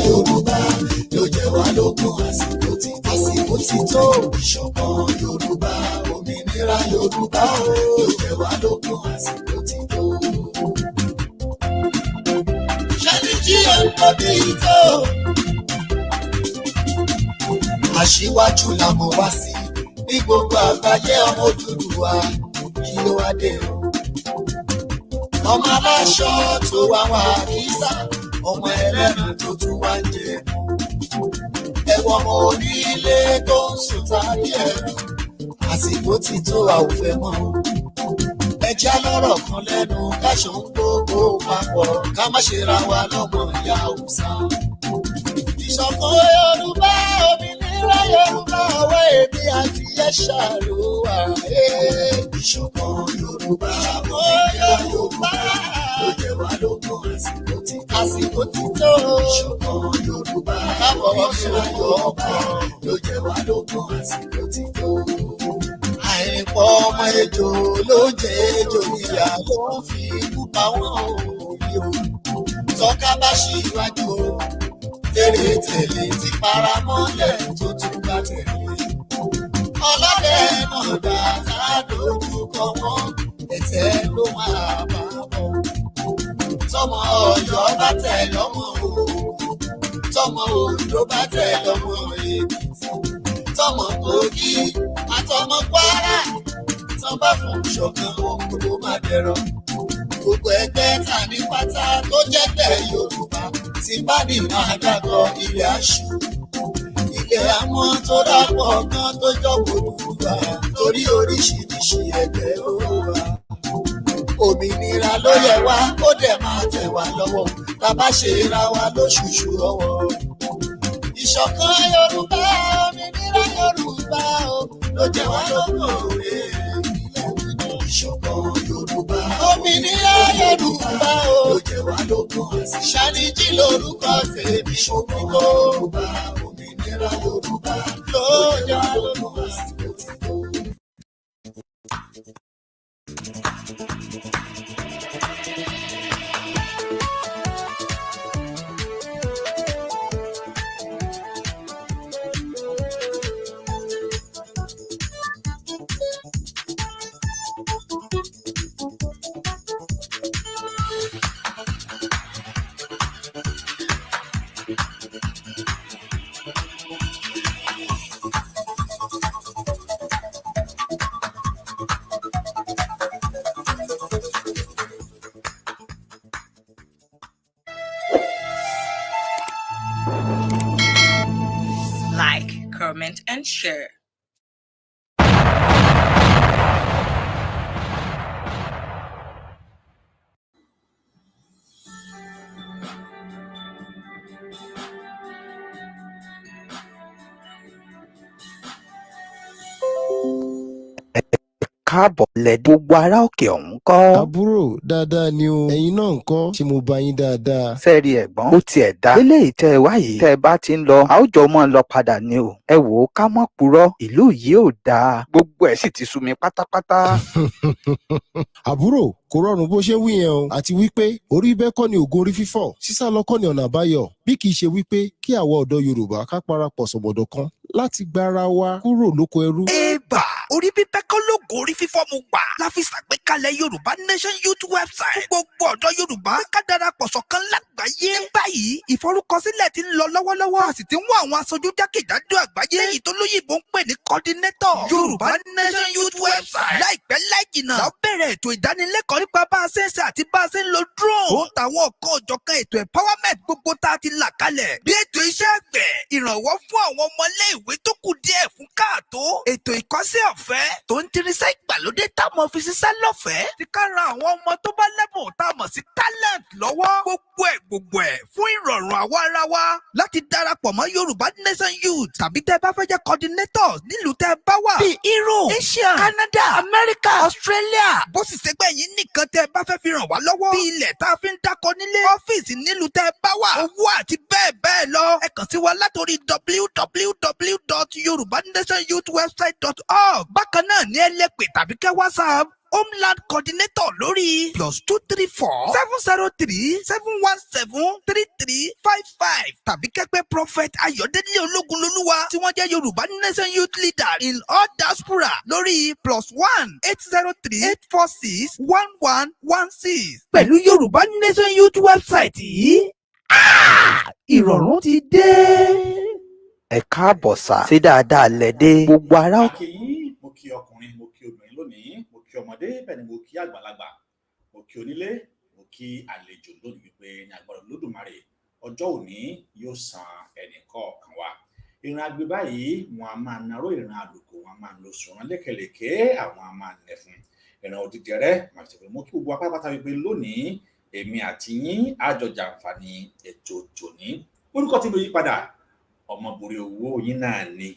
Yorùbá ló jẹ wá lógún àsìkò ti tó. Ìṣọ̀kan Yorùbá, òmìnira Yorùbá ló jẹ wá lógún àsìkò ti tó. Ṣẹ́ni jí ọ̀pọ̀ bí tó. Aṣíwájú la mọ̀ wá sí ní gbogbo àgbáyé, ọmọ Odùduwà kí ló wá dé o. Ọmọ aláṣọ tó wá wá kísà, ọmọ ẹlẹ́nu tó tún wá ń jẹ. Ẹ̀wọ̀n ọmọ onílé tó ń sùn tàbí ẹ̀rù, àsìkò ti tó a ò fẹ́ mọ́. Ẹja lọ́rọ̀ kan lẹ́nu káṣọ ń gbogbo papọ̀, ká má ṣe ra wa lọ́mọ ìyá Haúsá. Ìṣọ̀kan Yorùbá, òmìnira Yorùbá, ọwọ́ èmi àti ẹ̀ṣà ló wà. Ìṣọ̀kan Yorùbá, òmìnira Yorùbá ló jẹ wá lógún àsìkò ti tó. Ìṣọ̀kan Yorùbá, òmìnira Yorùbá ló jẹ wá lógún àsìkò ti tó. Àìpọ̀ ọmọ ejò ló jẹ ejò níyà ló ń fi ikú pa wọ́n òbí o. Tọ́ka bá ṣíwájú o, tèrè tèlè ti para mọ́lẹ̀ tó tún bá tẹ̀lé. Ọlọ́dẹ náà dáadáa dojú kọ wọ́n, ẹ̀tẹ́ ló máa bá bọ̀. Tọmọ Ọ̀yọ́ bá tẹ̀ lọ́mọ Ògùn, tọmọ Oǹdó bá tẹ̀ lọ́mọ Èkìtì, tọmọ Kogi àtọmọ Kwara, tán bá fún ṣọ̀kan ohun gbogbo máa dẹ̀rọ̀. Gbogbo ẹgbẹ́ ta ní pátá tó jẹ́gbẹ́ Yorùbá ti bá ní máa dàgọ́ ilé aṣù. Ilé àmọ́ tó dàpọ̀ gan tó jọ́pọ̀ Odùduwà torí oríṣiríṣi ẹgbẹ́ ó wà. Òmìnira ló yẹ wá kó dẹ̀ máa tẹ̀ wá lọ́wọ́, tá bá ṣe ra wa lóṣooṣù ọwọ́. Ìṣọ̀kan Yorùbá, òmìnira Yorùbá o ló jẹ wá lógún òwe. Ìṣọ̀kan Yorùbá, òmìnira Yorùbá o ló jẹ wá lógún àsìkò. Ṣàníjì lórúkọ tèmi ṣòkòtò. Òmìnira Yorùbá ló jẹ wá lógún àsìkò ti tó. Like, comment, and share. káàbọ̀ lẹ gbogbo ará òkè ọ̀hún kọ́. àbúrò dáadáa ni o, ẹ̀yin náà ń kọ́, ṣé mo bá yín dáadáa. sẹ́ẹ̀rì ẹ̀gbọ́n ó tiẹ̀ dá eléyìí tẹ́ ẹ wá yìí tẹ́ ẹ bá ti ń lọ a ó jọ mọ́ ọ lọ padà ni o. ẹ wò ó ká mọ́ purọ́ ìlú yìí ò dáa gbogbo ẹ̀ sì ti sú mi pátápátá. àbúrò kò rọrùn bó ṣe wí yẹn o, àti wípé orí bẹ́ẹ̀ kọ́ ni ògùn orí fífọ́, sísá lọ kọ́ ni ọ̀nà àbáyọ, bí kì í ṣe wípé kí àwa ọ̀dọ́ Yorùbá ká parapọ̀ sọ̀mọ̀dọ̀ kan láti gbára wa kúrò lóko ẹrú. Ẹ̀bà orí bíbẹ́ kọ́ lóògùn orí fífọ́ mu gbà la fi ṣàgbékalẹ̀ Yorùbá Nation Youth website fún gbogbo ọ̀dọ́ Yorùbá ká darapọ̀ ṣọ̀kan lágbàáyé. ní báyìí ìforúkọsílẹ̀ ti ń lọ lọ́wọ́lọ́wọ́ a sì ti ń wá àwọn aṣojú jákèjádò àgbáyé èyí tó lóyìnbó ń pè ní coordinator Yorùbá Nation Youth website. láìpẹ́ láìjìnà la bẹ̀rẹ̀ ètò ìdánilẹ́kọ̀ọ́ nípa bá a ṣe ń ṣe àti bá a ṣe ń lo drone. ó ń tàwọn ọ̀kan òjọ̀kan ètò empowerment gbogbo tá a ti là kalẹ̀ bí ètò iṣẹ́ àgbẹ̀ ìrànwọ́ fún àwọn ọmọlé ìwé tó kù díẹ̀ fún káàtó ètò ìkọ́sẹ́ ọ̀fẹ́ tó ń tirisẹ́ ìgbàlódé táwọn fi ṣiṣẹ́ lọ́fẹ̀ẹ́ ti ká ran àwọn ọmọ tó bá lẹ́bùn tá a mọ̀ sí talent lọ́wọ́ gbogbo ẹ̀ fún ìrọ̀rùn àwa ara wa láti darapọ̀ mọ́ Yorùbá Nation Youth tàbí tẹ́ bá fẹ́ jẹ́ coordinators nílùú tẹ́ bá wà bíi Europe, Asia, Canada, America, Australia. bó sì ṣẹgbẹ́ yín nìkan tẹ́ bá fẹ́ fi ràn wá lọ́wọ́ bí ilẹ̀ tá a fi ń dákọ nílé ọ́fíìsì nílùú tẹ́ bá wà owó àti bẹ́ẹ̀ bẹ́ẹ̀ lọ ẹ kàn sí wa látòrí www.yorubanationyouthwebsite.org. bákan náà ní ẹ lè pè tàbí kẹ́ WhatsApp homeland coordinator lórí +234 703 717 3355 tàbí kẹ́pẹ́ prophet ayọ̀délé ológunlolúwa tí wọ́n jẹ́ yorùbá nation youth leader in all diaspora lórí +1 803 846 1116 pẹ̀lú yorùbá nation youth website yìí ìrọ̀rùn ti dé. ẹ káàbọ̀ sá sí dáadáa lẹ́dẹ́ gbogbo ará. mo kí yín, mo kí ọkùnrin, mo kí obìnrin lónìí, mo kí ọmọdé, bẹ́ẹ̀ ni mo kí àgbàlagbà, mo kí onílé, mo kí àlejò lónìí wípé ní agbára Olódùmarè ọjọ́ òní yóò san ẹnì kọ̀ọ̀kan wa. Ìran agbe báyìí wọn a máa naró, ìran àlùkò wọn a máa lo sùnrán lékèlékè, àwọn a máa nẹfun, ìran òdìdẹrẹ màá ti pè mú kí gbogbo apápátá wípé lónìí èmi àti yín á jọ jàǹfààní ètò tòní. Orúkọ tí mo yí padà Ọmọboriowo yín náà ni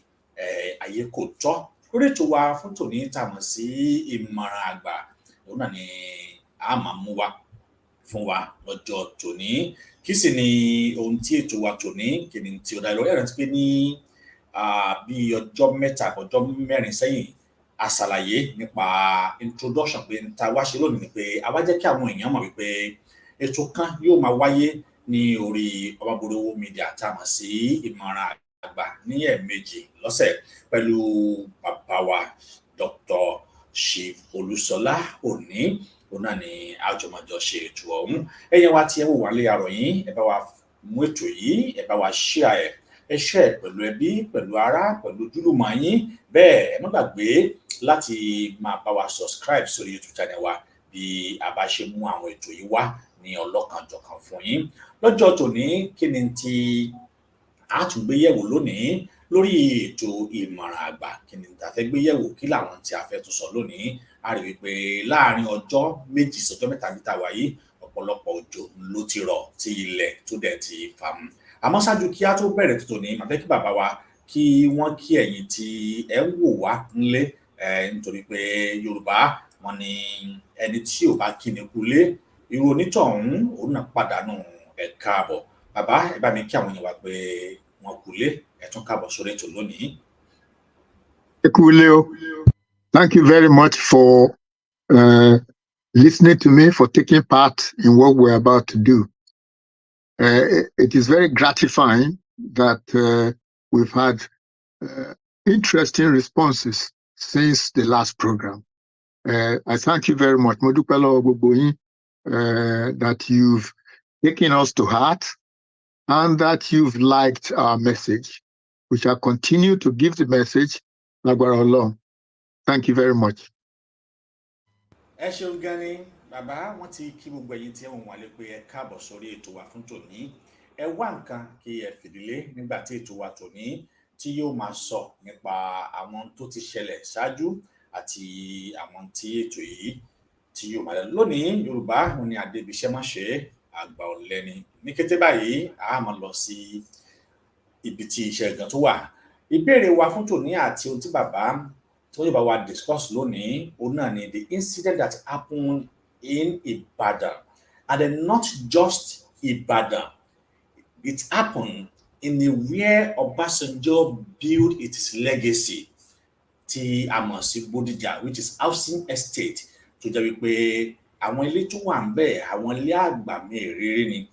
ayé kò tọ́. Lórí ètò wa fún tòní tá a mọ̀ sí ìmọ̀ràn àgbà, òun náà ni a máa mú wá fún wa lọ́jọ́ tòní. Kí sì ni ohun tí ètò wa tòní, kí ni tí ó dá lórí? Ẹ rántí pé ní bí ọjọ́ mẹ́ta ọjọ́ mẹ́rin sẹ́yìn a ṣàlàyé nípa introduction pé n ta wá ṣe lónìí ni pé a wá jẹ́ kí àwọn èèyàn mọ̀ wípé ètò kan yóò máa wáyé ní orí Omoboriowo Media tá a mọ̀ sí ìmọ̀ràn àgbà ní ẹ̀ẹ̀mejì lọ́sẹ̀ pẹ̀lú bàbá wa Dr. Cheif Olusola òní. Òun náà ni àjọmọ̀jọ ṣe ètò ọ̀hún. Ẹ̀yin wa tí ẹ wò wá lé àrọ̀ yín, ẹ bá wa mú ètò yìí, ẹ bá wa share ẹ share pẹ̀lú ẹbí, pẹ̀lú ará, pẹ̀lú ojúlùmọ̀ yín. Bẹ́ẹ̀ ẹ má gbàgbé láti máa bá wa subscribe sórí YouTube channel wa bí a bá ṣe mú àwọn ètò yìí wá ní ọlọ́kanjọ̀kan fún yín. Lọ́jọ́ tòní kí ni tí a tún gbé yẹ̀wò lónìí lórí ètò ìmọ̀ràn àgbà? Kí ni tá fẹ́ gbé yẹ̀wò, kí làwọn tí a fẹ́ tún sọ lónìí? A rí wípé láàrin ọjọ́ méjì sọ́jọ́ mẹ́ta níta wáyé ọ̀pọ̀lọpọ̀ òjò ló ti rọ̀ tí ilẹ̀ tó dẹ̀ ti fà mú. Àmọ́ ṣáájú kí a tó bẹ̀rẹ̀ tuntun ní màá fẹ́ kí bàbá wa kí wọ́n kí ẹ̀yin tí ẹ ń wò wá nílé, nítorí pé Yorùbá wọn ní ẹni tí ò bá kí ni kulé, irú onítọ̀hún òun náà pàdánù ẹ káàbọ̀. Bàbá ẹ bá mi kí àwọn èèyàn wá pé wọn kulé, ẹ tún káàbọ̀ sórí ètò lónìí. Ẹ kúlé o. Thank you very much for listening to me, for taking part in what we're about to do. It is very gratifying that we've had interesting responses since the last program. I thank you very much. Mo dúpẹ́ lọ́wọ́ gbogbo yín that you've taken us to heart and that you've liked our message. We shall continue to give the message lágbára Ọlọ́run. Thank you very much. Ẹ ṣeun gan ni bàbá, wọ́n ti kí gbogbo ẹ̀yin tí ẹ wọ̀n wálé pé ẹ káàbọ̀ sórí ètò wa fún tòní. Ẹ wá nǹkan kí ẹ fìdílé nígbà tí ètò wa tòní tí yóò máa sọ nípa àwọn tó ti ṣẹlẹ̀ ṣáájú àti àwọn tí ètò yìí tí yóò máa lọ lónìí. Yorùbá wọn ni adébíṣẹ́ má ṣe àgbà ọ̀lẹ ni. Ní kété báyìí a máa lọ sí ibi tí iṣẹ́ gan tó wà. Ìbéèrè wa fún tòní àti ohun tí bàbá tó yóò bá wa discuss lónìí, òun náà ni the incident that happened in Ibadan, and then not just Ibadan. It happened in the where Obasanjo built its legacy, tí a mọ̀ sí Bodija, which is housing estate, tó jẹ́ wípé àwọn ilé tó wà ńbẹ̀, àwọn ilé àgbà mèrèrè ni.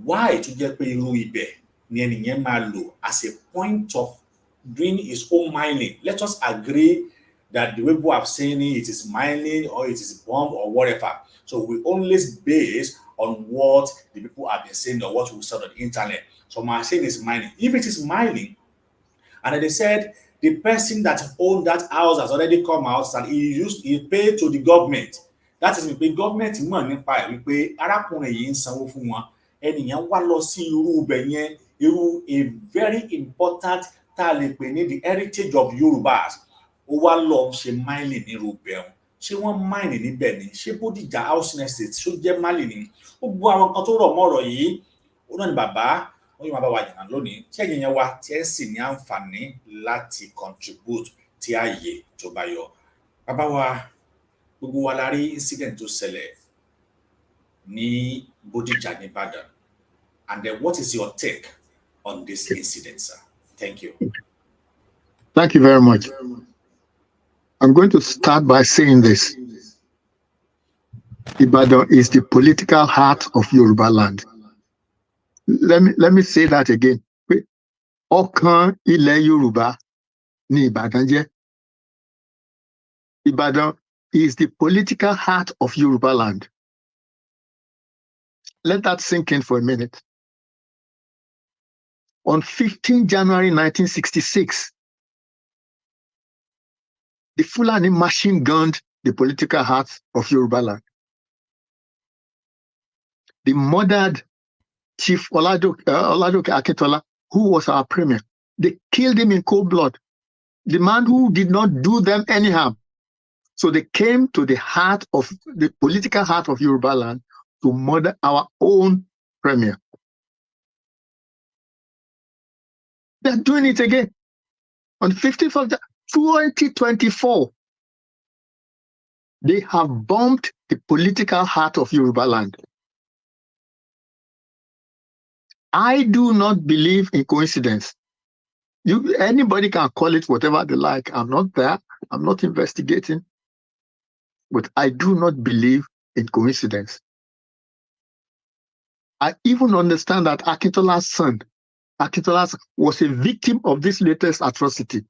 Why tó jẹ́ pé irú ibẹ̀ ni ẹnìyẹn máa lò as a point of doing his own mining? Let us agree that the way people have seen it is mining or it is bomb or whatever. So we only base on what the people have been saying or what we saw on the internet. So my saying is mining. If it is mining, and then they said the person that owned that house has already come out and he paid to the government. That is the government money nípa ẹ̀ wípé arákùnrin yìí ń sanwó fún wọn. Ẹnìyàn wá lọ sí irú ibẹ̀ yẹn, irú a very important tá a lè pè ní the heritage of Yorùbás. Ó wá lọ ṣe mining ní irú ibẹ̀ wọn. Ṣé wọ́n mine níbẹ̀ ni? Ṣé Bodija housing estate ṣó jẹ́ mining ni? Ó gbọ́ àwọn nǹkan tó rọ̀ mọ́ ọ̀rọ̀ yìí. Ó náà ni bàbá wọ́n yóò máa bá wa yànnà lónìí. Tí ẹ̀yin yẹn wá tí ẹ sì ní àǹfààní láti contribute tí ààyè tó bá yọ. Bàbá wa, gbogbo wa la rí incident tó ṣẹlẹ̀ ní Bodija ní Ìbàdàn. And then what is your take on this incident, sir? Thank you. Thank you very much. I'm going to start by saying this. Ibadan is the political heart of Yoruba land. Let me say that again. Ọkàn ilẹ̀ Yorùbá ni Ìbàdàn jẹ́. Ibadan is the political heart of Yoruba land. Let that sink in for a minute. On 15 January 1966, the Fulani machine gunned the political heart of Yoruba land. They murdered Chief Oladoke Akintola, who was our premier. They killed him in cold blood. The man who did not do them any harm. So they came to the heart of the political heart of Yoruba land to murder our own premier. They're doing it again. On 15th of 2024, they have bombed the political heart of Yoruba land. I do not believe in coincidence. Anybody can call it whatever they like. I'm not there. I'm not investigating. But I do not believe in coincidence. I even understand that Akintola's son was a victim of this latest atrocity.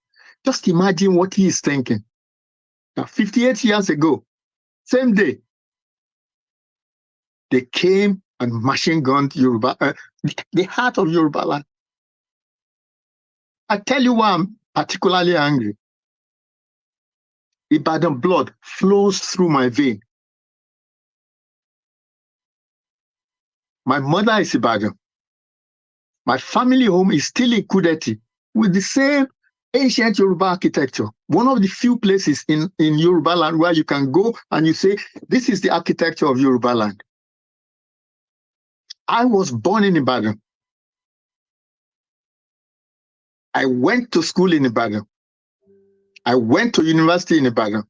Just imagine what he is thinking. Now, 58 years ago, same day, they came and machine gunned Yoruba, the heart of Yoruba land. I tell you why I'm particularly angry. Ibadan blood flows through my vein. My mother is Ibadan. My family home is still in Kudeti with the same ancient Yoruba architecture. One of the few places in Yoruba land where you can go and you say, this is the architecture of Yoruba land. I was born in Ibadan. I went to school in Ibadan. I went to university in Ibadan.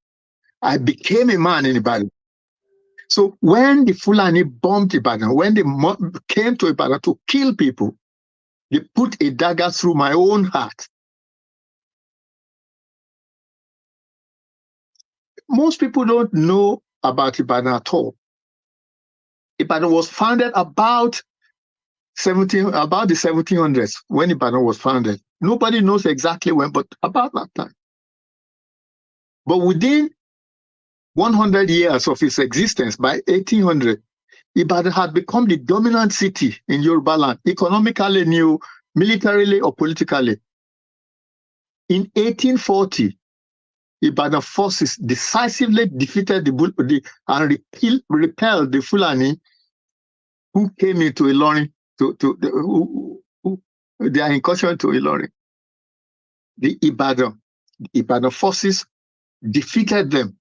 I became a man in Ibadan. So when the Fulani bombed Ibadan, when they came to Ibadan to kill people, they put a dagger through my own heart. Most people don't know about Ibadan at all. Ibadan was founded about the 1700s when Ibadan was founded. Nobody knows exactly when, but about that time. But within 100 years of its existence, by 1800, Ibadan had become the dominant city in Yoruba land, economically new, militarily or politically. In 1840, Ibadan forces decisively defeated and repelled the Fulani who came into Ilorin their incursion to Ilorin. The Ibadan forces defeated them.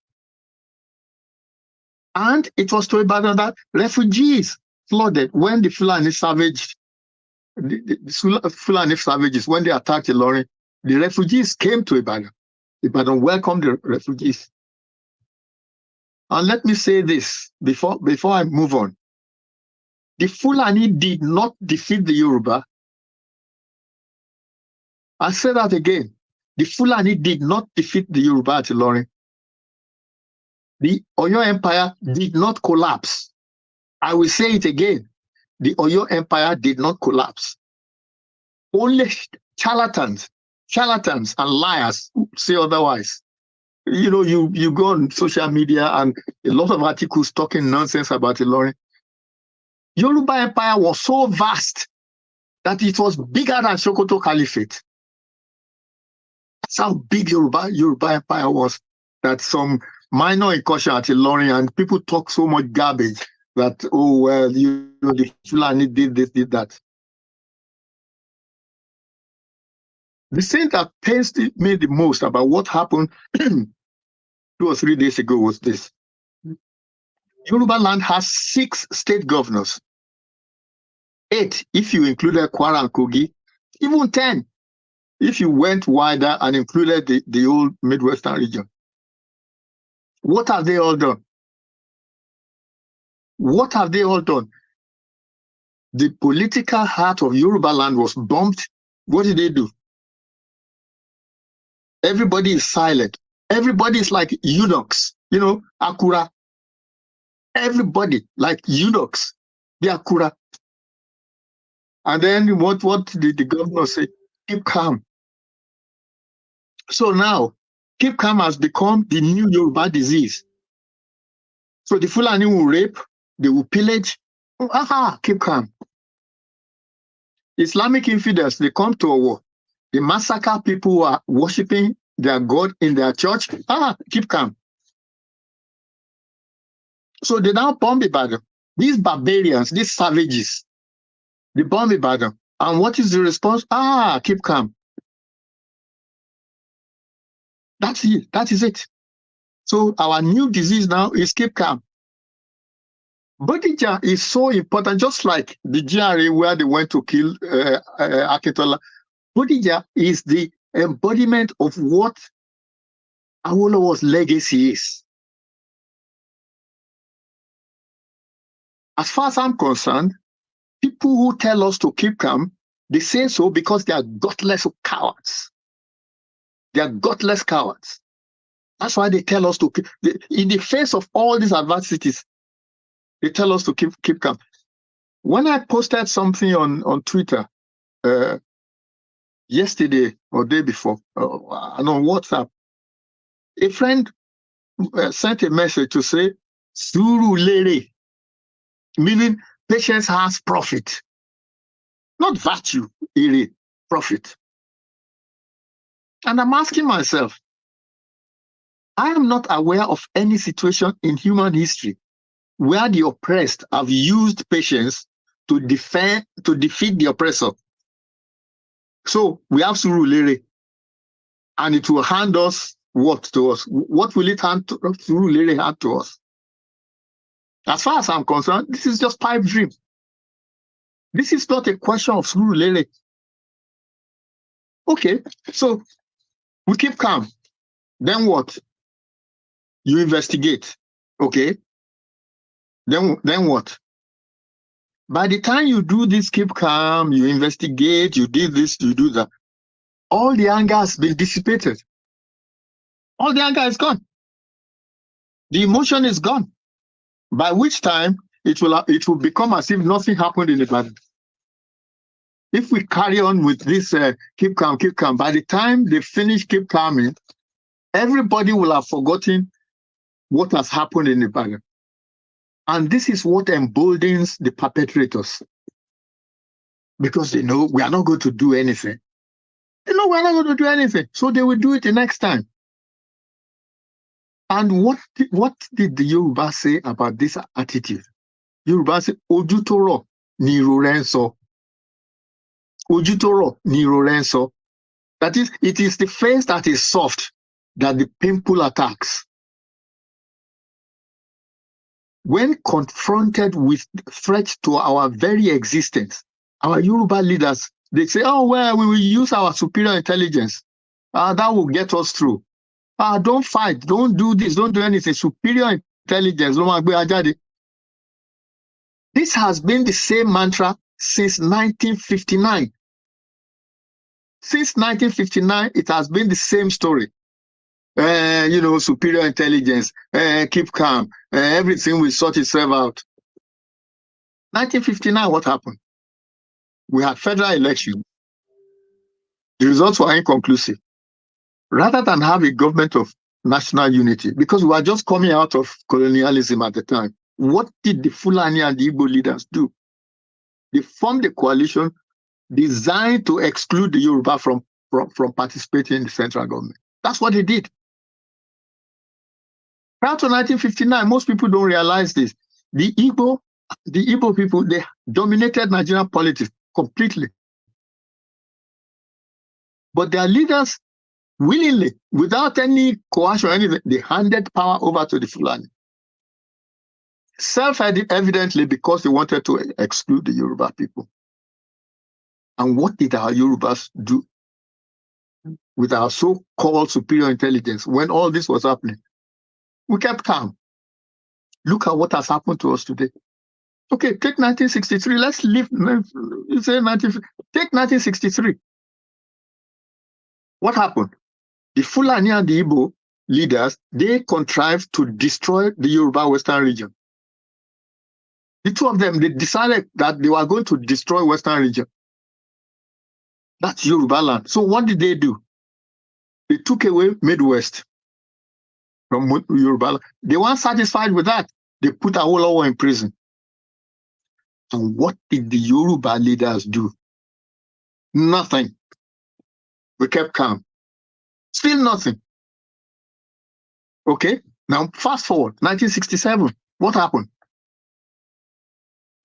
And it was to Ibadan that refugees flooded when the Fulani savages, when they attacked Ilorin, the refugees came to Ibadan. Ibadan welcomed the refugees. And let me say this before I move on. The Fulani did not defeat the Yoruba. I say that again. The Fulani did not defeat the Yoruba at Ilorin. The Oyo Empire did not collapse. I will say it again. The Oyo Empire did not collapse. Only charlatans and liars say otherwise. You know, you go on social media and a lot of articles talking nonsense about Ilorin. Yoruba Empire was so vast that it was bigger than Sokoto Caliphate. That's how big Yoruba Empire was, that some minor incursion at Ilorin and people talk so much garbage that, oh, well, the Fulani did this, did that. The thing that pains me the most about what happened 2 or 3 days ago was this. Yoruba land has 6 state governors. 8 if you included Kwara and Kogi, even 10 if you went wider and included the old Midwestern region. What have they all done? What have they all done? The political heart of Yoruba land was bombed. What did they do? Everybody is silent. Everybody is like eunuchs, you know, Akura. Everybody, like eunuchs, they are kura. And then what did the governor say? Keep calm. So now, keep calm has become the new Yoruba disease. So the Fulani will rape, they will pillage. Keep calm. Islamic infidels, they come to a war. They massacre people who are worshiping their God in their church. Keep calm. So they now bomb Ibadan. These barbarians, these savages, they bomb Ibadan. And what is the response? Keep calm. That's it. That is it. So our new disease now is keep calm. Bodija is so important, just like the GRA where they went to kill Akintola. Bodija is the embodiment of what Awolowo's legacy is. As far as I'm concerned, people who tell us to keep calm, they say so because they are gutless cowards. They are gutless cowards. That's why they tell us to keep, in the face of all these adversities, they tell us to keep calm. When I posted something on Twitter yesterday or day before, and on WhatsApp, a friend sent a message to say, Suru Lere, meaning patience has profit, not virtue, profit. And I'm asking myself, I am not aware of any situation in human history where the oppressed have used patience to defeat the oppressor. So we have Surulere, and it will hand us what to us? What will it hand to Surulere hand to us? As far as I'm concerned, this is just pipe dream. This is not a question of Surulere. Okay, so we keep calm. Then what? You investigate. Okay. Then what? By the time you do this, keep calm, you investigate, you do this, you do that, all the anger has been dissipated. All the anger is gone. The emotion is gone. By which time it will become as if nothing happened in the body. If we carry on with this keep calm, by the time they finish keep calming, everybody will have forgotten what has happened in the body. And this is what emboldens the perpetrators. Because they know we are not going to do anything. They know we're not going to do anything. So they will do it the next time. And what did the Yoruba say about this attitude? Yoruba say, Ojutoro ni Rorenso. Ojutoro ni Rorenso. That is, it is the face that is soft that the pimple attacks. When confronted with threats to our very existence, our Yoruba leaders, they say, oh, well, we will use our superior intelligence. That will get us through. Don't fight, don't do this, don't do anything. Superior intelligence. This has been the same mantra since 1959. Since 1959, it has been the same story. Superior intelligence, keep calm, everything will sort itself out. 1959, what happened? We had federal elections. The results were inconclusive. Rather than have a government of national unity, because we were just coming out of colonialism at the time, what did the Fulani and the Igbo leaders do? They formed a coalition designed to exclude the Yoruba from participating in the central government. That's what they did. Prior to 1959, most people don't realize this. The Igbo people, they dominated Nigerian politics completely. But their leaders willingly, without any coercion or anything, they handed power over to the Fulani. Self-evidently because they wanted to exclude the Yoruba people. And what did our Yorubas do with our so-called superior intelligence when all this was happening? We kept calm. Look at what has happened to us today. Okay, take 1963. Let's leave. You say take 1963. What happened? The Fulani and the Igbo leaders, they contrived to destroy the Yoruba Western region. The two of them, they decided that they were going to destroy Western region. That's Yoruba land. So what did they do? They took away Midwest from Yoruba land. They weren't satisfied with that. They put Awolowo in prison. And what did the Yoruba leaders do? Nothing. We kept calm. Still nothing. Okay? Now, fast forward, 1967. What happened?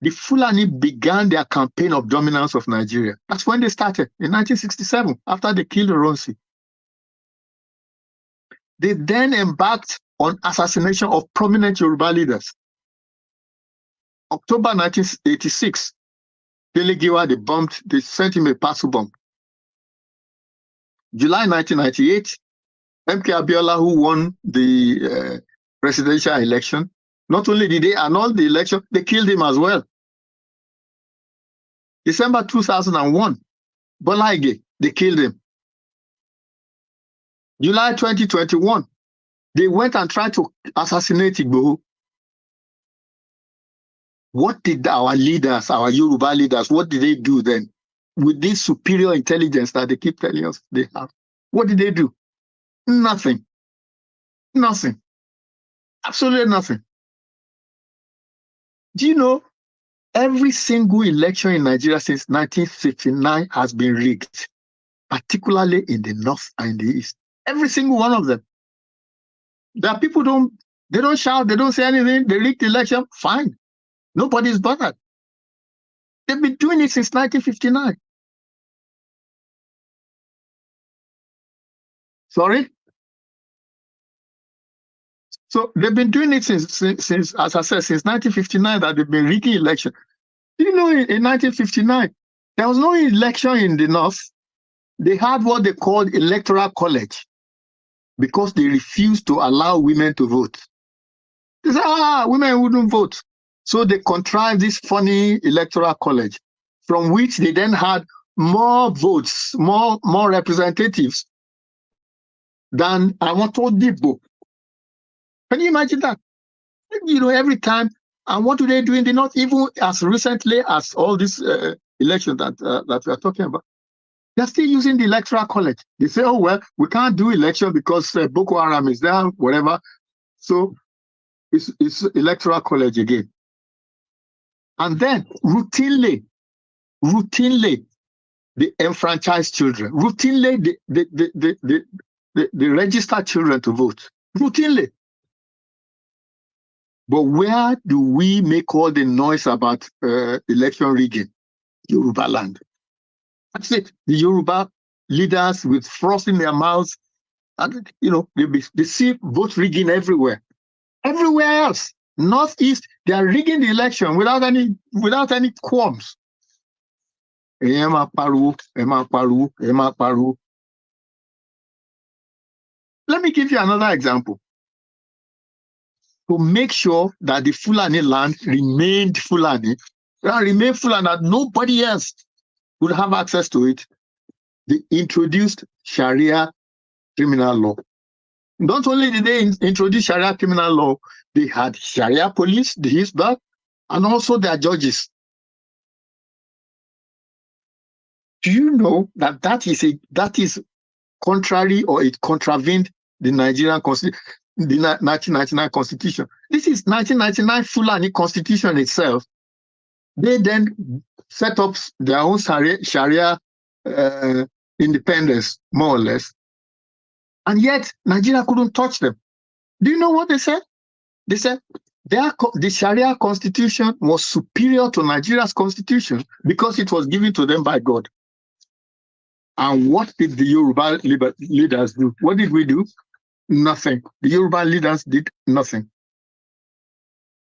The Fulani began their campaign of dominance of Nigeria. That's when they started, in 1967, after they killed Oronsi. They then embarked on assassination of prominent Yoruba leaders. October 1986, Delegiwa, they sent him a parcel bomb. July 1998, MK Abiola, who won the presidential election, not only did they annul the election, they killed him as well. December 2001, Bola Ige, they killed him. July 2021, they went and tried to assassinate Igboho. What did our leaders, our Yoruba leaders, what did they do then with this superior intelligence that they keep telling us they have? What did they do? Nothing. Nothing. Absolutely nothing. Do you know every single election in Nigeria since 1959 has been rigged, particularly in the north and the east? Every single one of them. There are people they don't shout, they don't say anything, they rigged the election, fine. Nobody's bothered. They've been doing it since 1959. Sorry? So they've been doing it since, as I said, since 1959 that they've been rigging election. You know, in 1959, there was no election in the north. They had what they called electoral college because they refused to allow women to vote. They said, women wouldn't vote. So they contrived this funny electoral college from which they then had more votes, more representatives than Awotodibo. Can you imagine that? You know, every time, and what do they do in the north? Even as recently as all this election that we are talking about, they're still using the electoral college. They say, oh, well, we can't do election because Boko Haram is there, whatever. So it's electoral college again. And then routinely, they enfranchise children. Routinely, they register children to vote. Routinely. But where do we make all the noise about election rigging? Yoruba land. That's it. The Yoruba leaders with frost in their mouths, and you know, they see vote rigging everywhere. Everywhere else, northeast, they are rigging the election without any qualms. Ema paru. Let me give you another example. To make sure that the Fulani land remained Fulani, that nobody else would have access to it, they introduced Sharia criminal law. Not only did they introduce Sharia criminal law, they had Sharia police, the Hisbah, and also their judges. Do you know that is contrary, or it contravened the Nigerian Constitution, the 1999 Constitution? This is 1999 Fulani Constitution itself. They then set up their own Sharia independence, more or less. And yet, Nigeria couldn't touch them. Do you know what they said? They said the Sharia constitution was superior to Nigeria's constitution because it was given to them by God. And what did the Yoruba leaders do? What did we do? Nothing. The Yoruba leaders did nothing.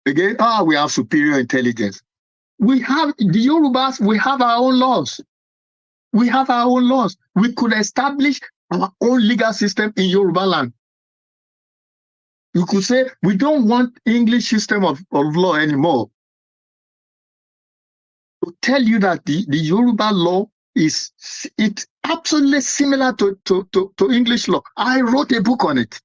Again, we have superior intelligence. We have the Yorubas, we have our own laws. We have our own laws. We could establish our own legal system in Yoruba land. You could say, we don't want English system of law anymore. To tell you that the Yoruba law it's absolutely similar to English law. I wrote a book on it.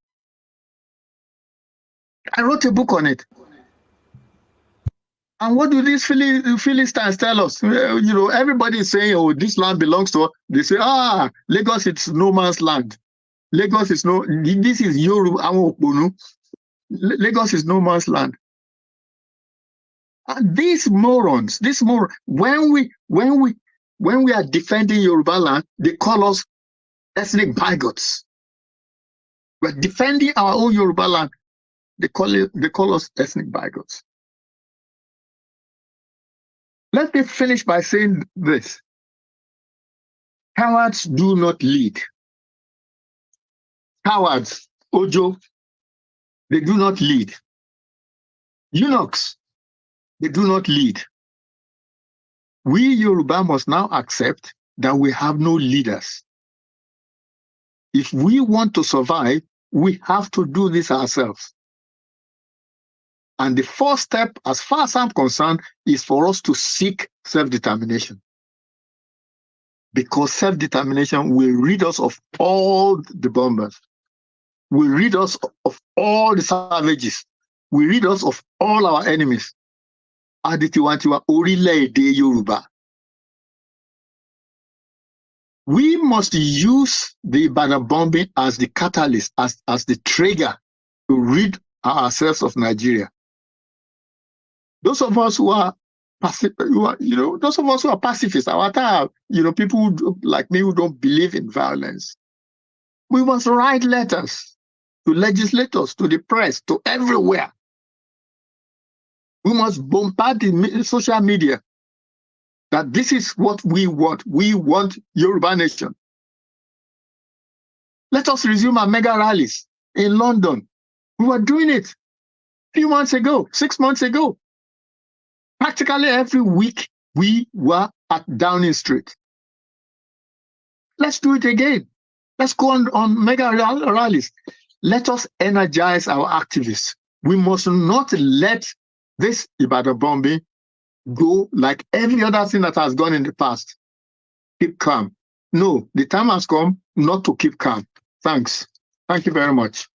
And what do these Philistines tell us? Everybody is saying, oh, this land belongs to us. They say, Lagos is no man's land. Lagos is this is Yoruba. Lagos is no man's land. And these morons, when we are defending Yoruba land, they call us ethnic bigots. We're defending our own Yoruba land. They call us ethnic bigots. Let me finish by saying this. Cowards do not lead. Cowards, Ojo, they do not lead. Eunuchs, they do not lead. We Yoruba must now accept that we have no leaders. If we want to survive, we have to do this ourselves. And the first step, as far as I'm concerned, is for us to seek self-determination. Because self-determination will rid us of all the bombers, will rid us of all the savages, will rid us of all our enemies. Aditiwantiwa Orile-ede Yoruba. We must use the Ibadan bombing as the catalyst, as the trigger to rid ourselves of Nigeria. Those of us who are those of us who are pacifists, people like me who don't believe in violence, we must write letters to legislators, to the press, to everywhere. We must bombard the social media that this is what we want. We want Yoruba nation. Let us resume our mega rallies in London. We were doing it a few months ago, 6 months ago. Practically every week, we were at Downing Street. Let's do it again. Let's go on mega rallies. Let us energize our activists. We must not let this Ibadan bombing go like every other thing that has gone in the past. Keep calm. No, the time has come not to keep calm. Thanks. Thank you very much.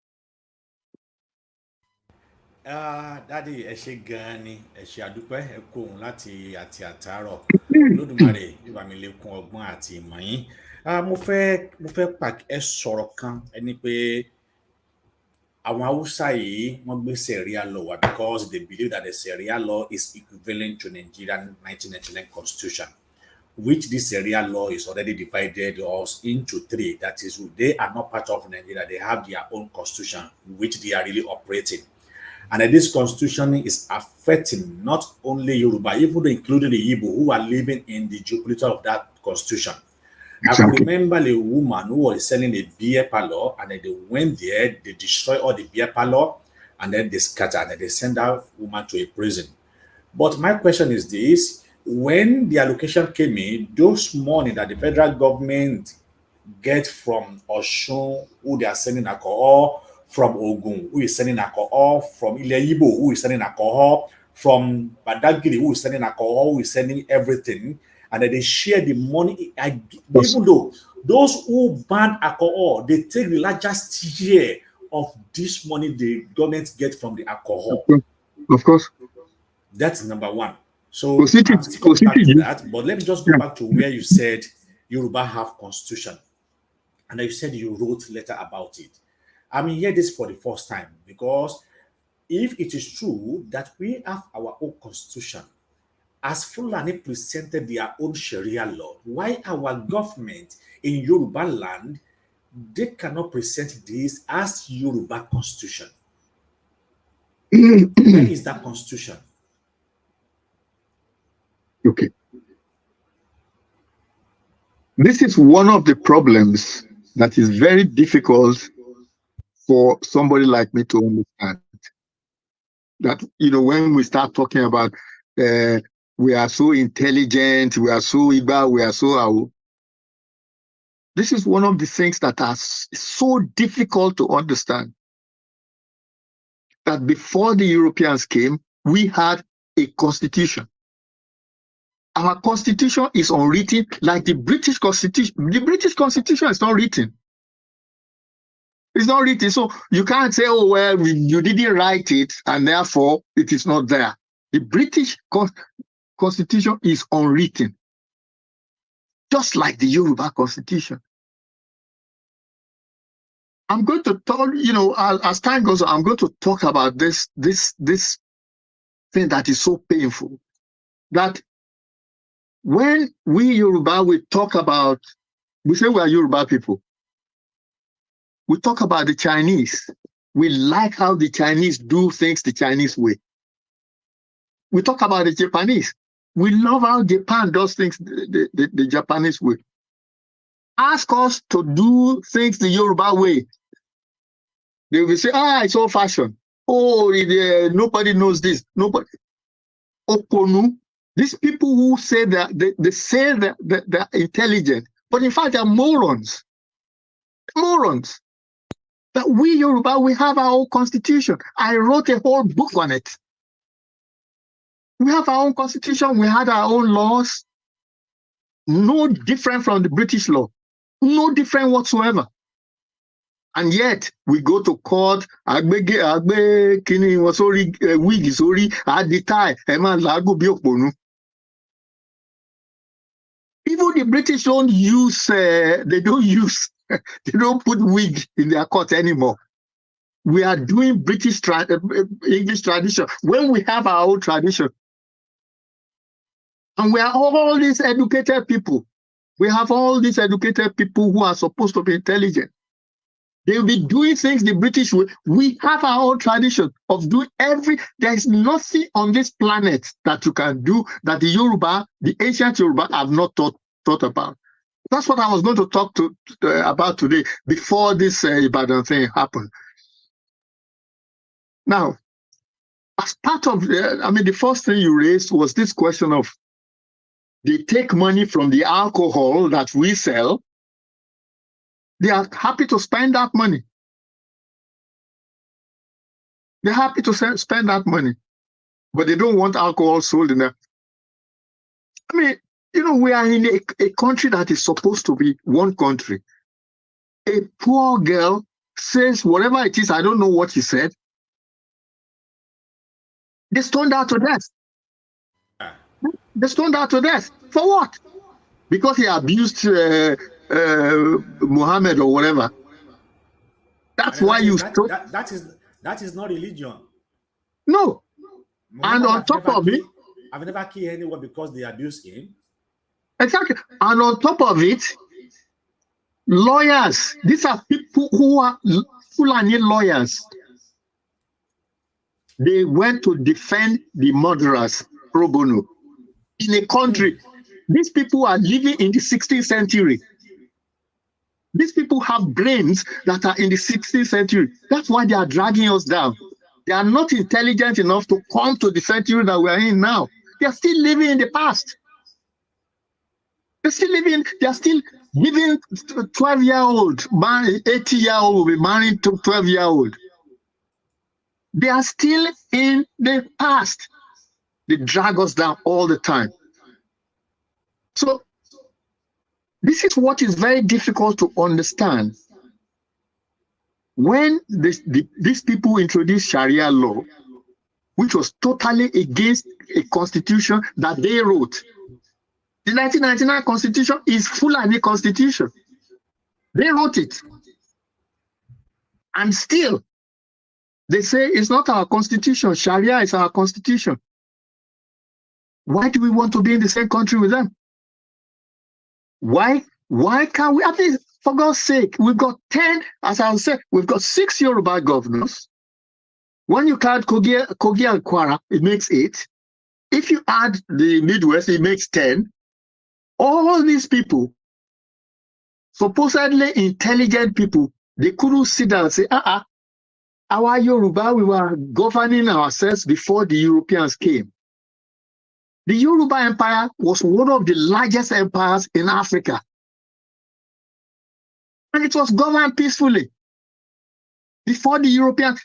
Dádì ẹ ṣé gan-an ni ẹ ṣé àdúpẹ́ ẹ kó òun láti àti àtàárọ̀ Olódùmarè yóò bá mi lékún ọgbọ́n àti ìmọ̀ yín. Mo fẹ́ ẹ sọ̀rọ̀ kan ẹni pé àwọn Haúsá yìí wọ́n gbé Sharia law wá because they believe that the Sharia law is equivalent to Nigerian 1999 constitution, which this Sharia law is already divided us into three. That is, they are not part of Nigeria. They have their own constitution, which they are really operating. And this constitution is affecting not only Yoruba, even including the Igbo who are living in the geopolitics of that constitution. Exactly. I can remember a woman who was selling a beer parlor, and then they went there, they destroyed all the beer parlor, and then they scattered, and they sent that woman to a prison. But my question is this: when the allocation came in, those money that the federal government get from Osun, who they are sending alcohol, from Ogun, who is sending alcohol, from Ile-Ibo, who is sending alcohol, from Badagiri, who is sending alcohol, who is sending everything, and then they share the money. Even though those who ban alcohol, they take the largest share of this money the government get from the alcohol. Of course. That's number one. So I'm still coming back to that, but let me just go back to where you said Yoruba have constitution. And you said you wrote a letter about it. I'm hearing this for the first time, because if it is true that we have our own constitution, as Fulani presented their own Sharia law, why our government in Yoruba land, they cannot present this as Yoruba constitution? Where is that constitution? Okay. This is one of the problems that is very difficult for somebody like me to understand. That, when we start talking about we are so intelligent, we are so Igba, we are so this is one of the things that are so difficult to understand. That before the Europeans came, we had a constitution. Our constitution is unwritten, like the British constitution. The British constitution is not written. It's not written. So you can't say, oh, well, you didn't write it, and therefore it is not there. The British Constitution is unwritten, just like the Yoruba Constitution. I'm going to talk, as time goes on, I'm going to talk about this thing that is so painful. That when we Yoruba, we say we are Yoruba people. We talk about the Chinese. We like how the Chinese do things the Chinese way. We talk about the Japanese. We love how Japan does things the Japanese way. Ask us to do things the Yoruba way. They will say, it's old fashioned. Nobody knows this. Nobody. Okonu. These people who say that they say that they're intelligent, but in fact they're morons. Morons. That we Yoruba, we have our own constitution. I wrote a whole book on it. We have our own constitution. We had our own laws. No different from the British law. No different whatsoever. And yet we go to court. Agbe kini wasori wig sorry at the tie. Even the British don't use. They don't put wig in their court anymore. We are doing British English tradition when we have our own tradition. And we are all these educated people. We have all these educated people who are supposed to be intelligent. They will be doing things the British way. We have our own tradition of doing there is nothing on this planet that you can do that the Yoruba, the ancient Yoruba, have not thought about. That's what I was going to talk about today before this Ibadan thing happened. Now, as part of the first thing you raised was this question of they take money from the alcohol that we sell. They are happy to spend that money. They're happy to spend that money, but they don't want alcohol sold in there. We are in a country that is supposed to be one country. A poor girl says whatever it is, I don't know what he said. They stoned her to death. They stoned her to death. For what? Because he abused Muhammad or whatever. That's why that is not religion. No. Muhammad, and on top of it, I've never killed anyone because they abuse him. Exactly. And on top of it, lawyers. These are people who are Fulani lawyers. They went to defend the murderers pro bono in a country. These people are living in the 16th century. These people have brains that are in the 16th century. That's why they are dragging us down. They are not intelligent enough to come to the century that we are in now. They are still living in the past. They are still living 12-year-old, 80-year-old will be married to 12-year-old. They are still in the past. They drag us down all the time. So this is what is very difficult to understand. When these people introduced Sharia law, which was totally against a constitution that they wrote. The 1999 constitution is Fulani constitution. They wrote it. And still, they say it's not our constitution. Sharia is our constitution. Why do we want to be in the same country with them? Why can't we, at least, for God's sake, we've got 10, as I said, we've got 6 Yoruba governors. When you count Kogi and Kwara, it makes 8. If you add the Midwest, it makes 10. All these people, supposedly intelligent people, they couldn't sit down and say, our Yoruba, we were governing ourselves before the Europeans came. The Yoruba Empire was one of the largest empires in Africa. And it was governed peacefully before the Europeans,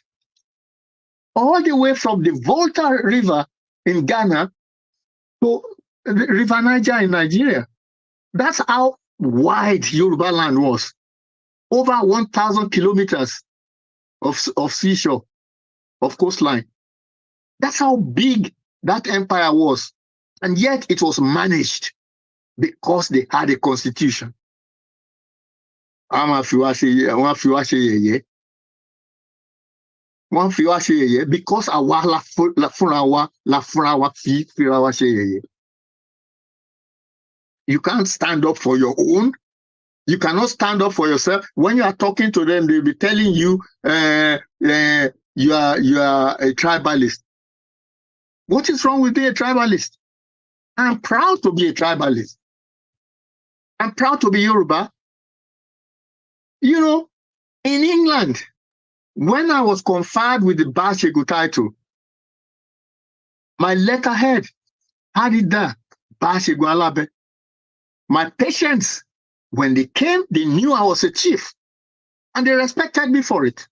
all the way from the Volta River in Ghana to the River Niger in Nigeria. That's how wide Yoruba land was. Over 1,000 kilometers of seashore, of coastline. That's how big that empire was. And yet it was managed because they had a constitution. Because you can't stand up for your own. You cannot stand up for yourself. When you are talking to them, they'll be telling you you are a tribalist. What is wrong with being a tribalist? I'm proud to be a tribalist. I'm proud to be Yoruba. You know, in England, when I was conferred with the Bashegu title, my letterhead had it there, Bashegu Alabe. My patients, when they came, they knew I was a chief, and they respected me for it.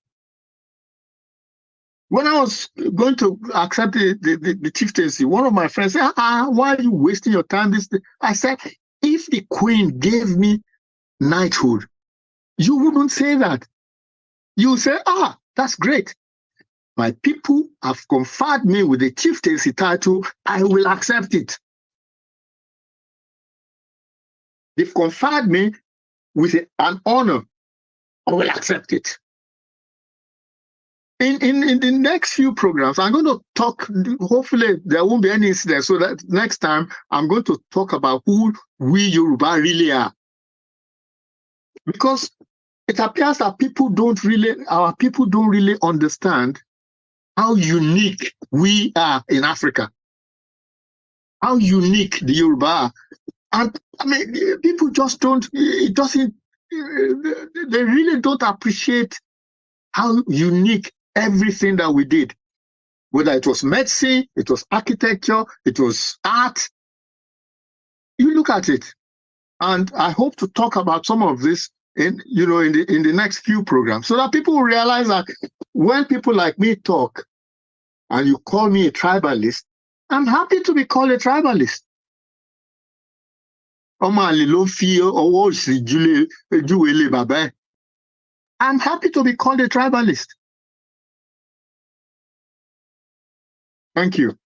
When I was going to accept the chieftaincy, one of my friends said, why are you wasting your time? I said, if the queen gave me knighthood, you wouldn't say that. You would say, that's great. My people have conferred me with the chieftaincy title. I will accept it. They've conferred me with an honor. I will accept it. In the next few programs, I'm going to talk, hopefully there won't be any incidents, so that next time I'm going to talk about who we Yoruba really are. Because it appears that our people don't really understand how unique we are in Africa. How unique the Yoruba are. And I mean, people just don't, they really don't appreciate how unique everything that we did. Whether it was medicine, it was architecture, it was art. You look at it. And I hope to talk about some of this in the next few programs, so that people will realize that when people like me talk and you call me a tribalist, I'm happy to be called a tribalist. I'm happy to be called a tribalist. Thank you.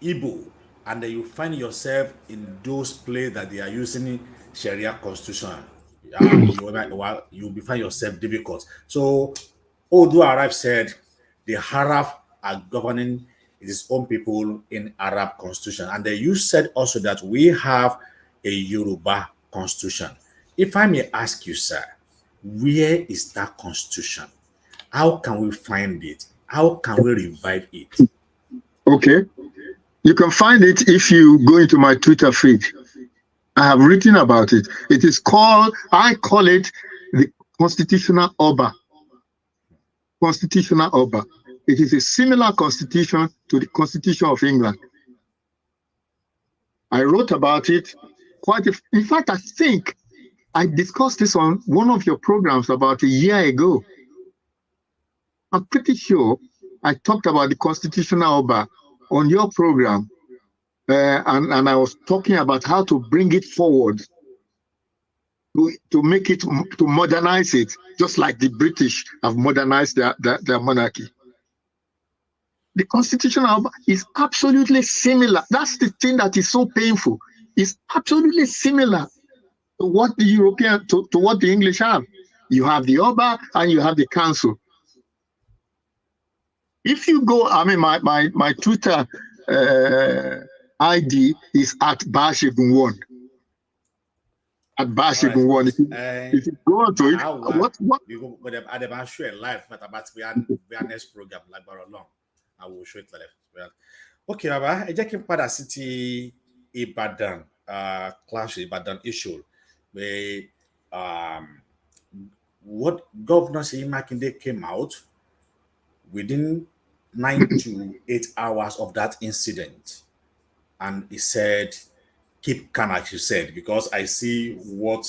Igbo, and then you find yourself in those places that they are using Sharia constitution, you find yourself difficult. So, Odu Arab said the Arab are governing its own people in Arab constitution, and then you said also that we have a Yoruba constitution. If I may ask you, sir, where is that constitution? How can we find it? How can we revive it? Okay. You can find it if you go into my Twitter feed. I have written about it. I call it the Constitutional Oba. Constitutional Oba. It is a similar constitution to the Constitution of England. I wrote about it in fact, I think I discussed this on one of your programs about a year ago. I'm pretty sure I talked about the Constitutional Oba on your program. And I was talking about how to bring it forward, to make it, to modernize it, just like the British have modernized their monarchy. The Constitutional is absolutely similar. That's the thing that is so painful. It's absolutely similar to what the European, to what the English have. You have the Oba and you have the Council. If you go, I mean, my Twitter ID is at Bashegun1. At Bashegun1. If you go on to it, what? We go them share live, but we are next program like long. I will show it live as well. Okay, Baba, I just came para city Ibadan, clash Ibadan issue. What Governor Seyi Makinde came out within 9 to 8 hours of that incident, and he said, keep calm, as you said, because I see what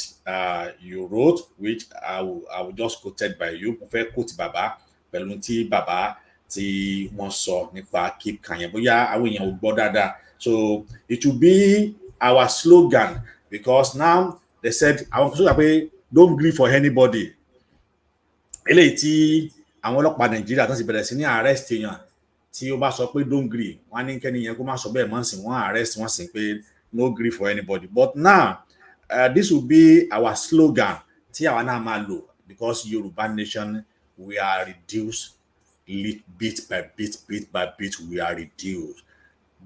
you wrote, which I will just quoted by you. Mo fẹ́ quote bàbá pẹ̀lú tí bàbá tí wọ́n sọ nípa keep calm yẹn, bóyá àwọn èèyàn ò gbọ́ dáadáa. So it will be our slogan, because now they said àwọn sọ́jà pé don't grieve for anybody. Eléyìí tí àwọn ọlọ́pàá Nàìjíríà tó ti bẹ̀rẹ̀ sí ní arrest èèyàn tí ó bá sọ pé don't grieve, wọ́n á ní kẹ́ni yẹn kó má sọ bẹ́ẹ̀ mọ́ sí, wọ́n arrest wọ́n sì pé no grief for anybody. But now, this will be our slogan, tí àwa náà máa lò, because Yoruba nation, we are reduced bit by bit, we are reduced.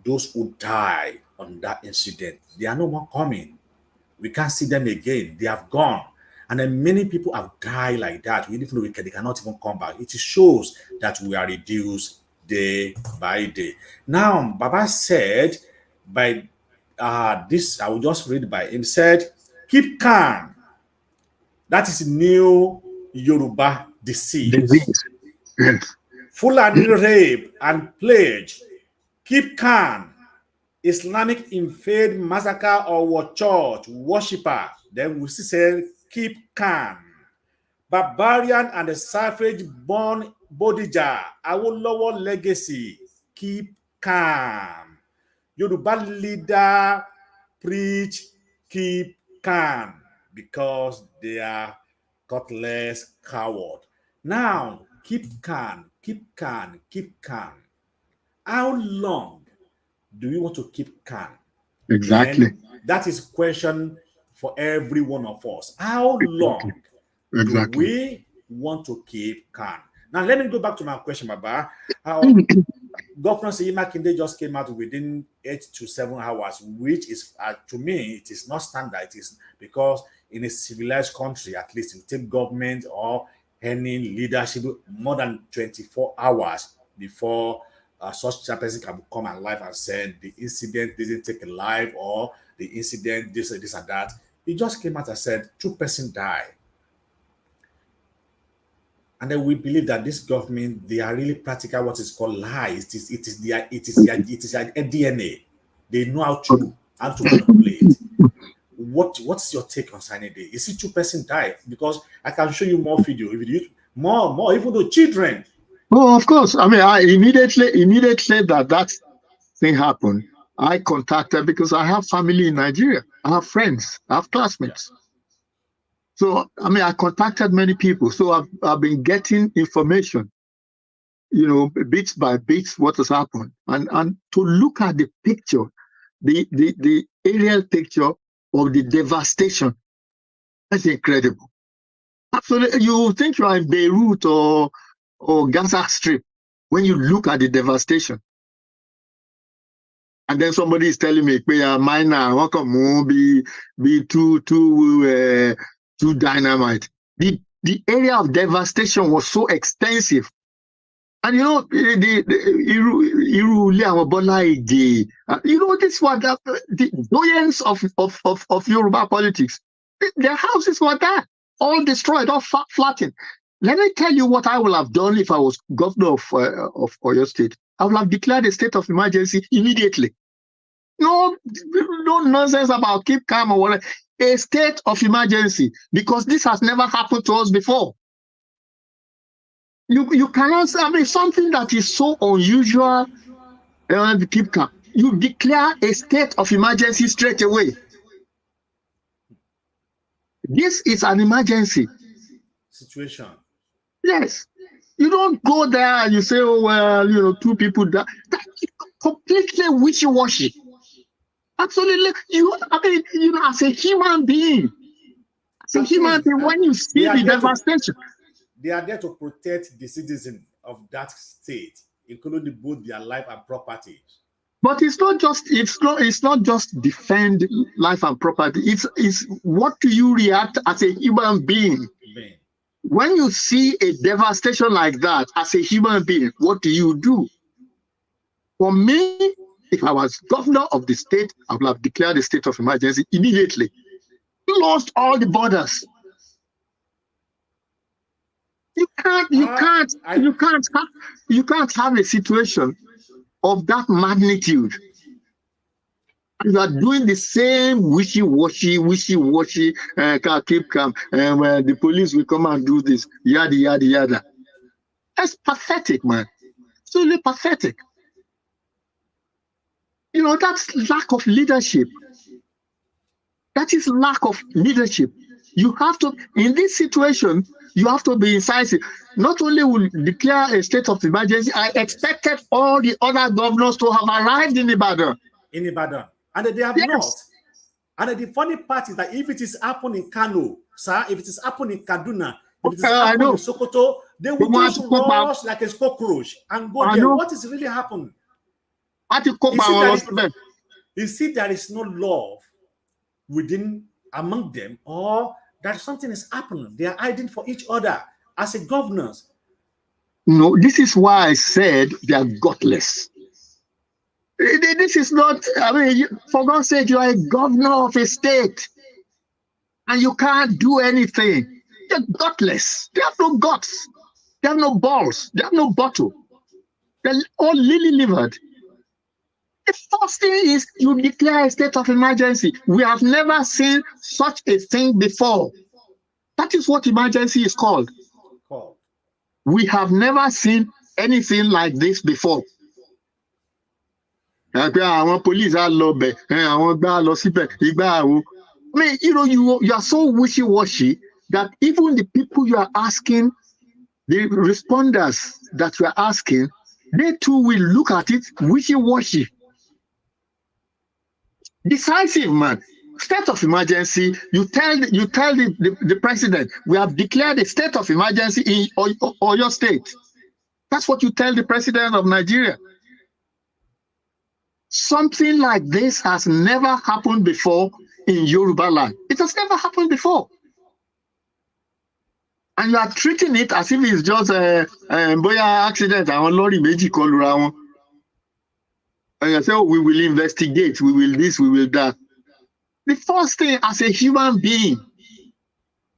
Those who died on that incident, they are no more coming. We can't see them again. They have gone. And then many people have died like that. We even know they cannot even come back. It shows that we are reduced day by day. Now, Baba said, by this, I will just read by him, said, keep calm. That is new Yoruba disease. Yes. Fulani rape and plague. Keep calm. Islamic invade, massacre, or church worshipper. Then we say, keep calm. Barbarian and the savage born Bodija, Awolowo legacy. Keep calm. Yoruba leader preach, keep calm, because they are gutless coward. Now, keep calm, keep calm, keep calm. How long do we want to keep calm? Exactly. And that is question for every one of us. How long do we want to keep calm? Now, let me go back to my question, Baba. Governor Seyi Makinde just came out within 8 to 7 hours, which is, to me, it is not standard. It is because in a civilized country, at least, it will take government or any leadership more than 24 hours before such a person can come alive and say the incident didn't take a life, or the incident this and that. He just came out and said 2 persons died. And then we believe that this government, they are really practical what is called lies. It is their DNA. They know how to manipulate. What's your take on signing day? Is it 2 persons died? Because I can show you more video. If you more, even though children. Oh, of course. I mean, I immediately that thing happened, I contacted, because I have family in Nigeria. I have friends. I have classmates. Yeah. So, I mean, I contacted many people. So I've been getting information, bits by bits, what has happened. And to look at the picture, the aerial picture of the devastation, that's incredible. Absolutely. You think you are in Beirut or Gaza Strip when you look at the devastation. And then somebody is telling me, how come be too dynamite? The area of devastation was so extensive. And this was the doyens of Yoruba politics. Their houses were there, all destroyed, all flattened. Let me tell you what I would have done if I was governor of Oyo State. I would have declared a state of emergency immediately. No nonsense about keep calm or whatever. A state of emergency, because this has never happened to us before. You cannot, I mean, something that is so unusual, keep calm. You declare a state of emergency straight away. This is an emergency situation. Yes. You don't go there and you say, oh, well, 2 people died. That's completely wishy-washy. Absolutely. As a human being, when you see the devastation. They are there to protect the citizens of that state, including both their life and property. But it's not just defend life and property. It's what do you react as a human being? When you see a devastation like that as a human being, what do you do? For me, if I was governor of the state, I would have declared a state of emergency immediately. closed all the borders. You can't have a situation of that magnitude. You are doing the same wishy-washy, keep calm, and the police will come and do this, yada, yada, yada. That's pathetic, man. It's really pathetic. You know, that's lack of leadership. That is lack of leadership. You have to, in this situation, you have to be incisive. Not only will declare a state of emergency, I expected all the other governors to have arrived in Ibadan. And they have not. And the funny part is that if it is happening in Kano, sir, if it is happening in Kaduna, if it is happening in Sokoto, they will just rush like a cockroach and go there. What is really happening? You see, there is no love among them, or that something is happening. They are hiding for each other as a governors. No, this is why I said they are godless. This is not, I mean, for God's sake, you are a governor of a state and you can't do anything. They're godless. They have no guts. They have no balls. They have no bottle. They're all lily-livered. The first thing is you declare a state of emergency. We have never seen such a thing before. That is what emergency is called. We have never seen anything like this before. Police are low. I mean, you are so wishy-washy that even the people you are asking, the responders that you are asking, they too will look at it wishy-washy. Decisive, man. State of emergency. You tell the president, we have declared a state of emergency in Oyo State. That's what you tell the president of Nigeria. Something like this has never happened before in Yoruba land. It has never happened before. And you are treating it as if it's just a accident. And you say, oh, we will investigate, we will this, we will that. The first thing as a human being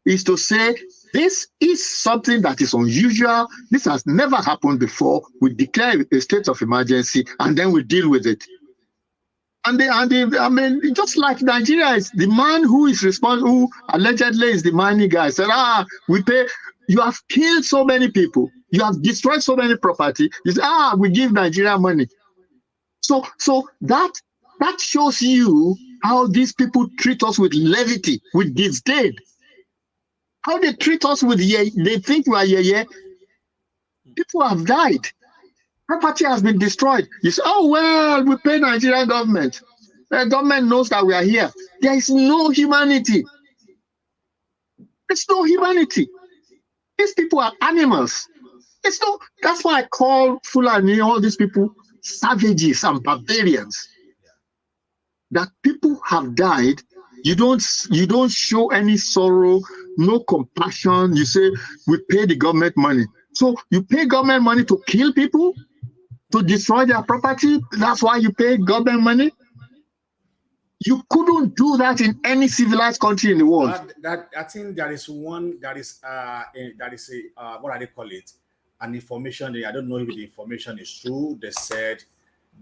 is to say, this is something that is unusual. This has never happened before. We declare a state of emergency and then we deal with it. And I mean, just like Nigeria is the man who is responsible, who allegedly is the money guy, said, we pay. You have killed so many people. You have destroyed so many property. You say, we give Nigeria money. So that shows you how these people treat us with levity, with disdain. How they treat us with they think we are People have died. Property has been destroyed. You say, oh, well, we pay Nigerian government. The government knows that we are here. There is no humanity. There's no humanity. These people are animals. That's why I call Fulani, all these people, savages and barbarians. That people have died. You don't show any sorrow, no compassion. You say, we pay the government money. So you pay government money to kill people? To destroy their property? That's why you pay government money? You couldn't do that in any civilized country in the world. I think there is what do they call it? An information. I don't know if the information is true. They said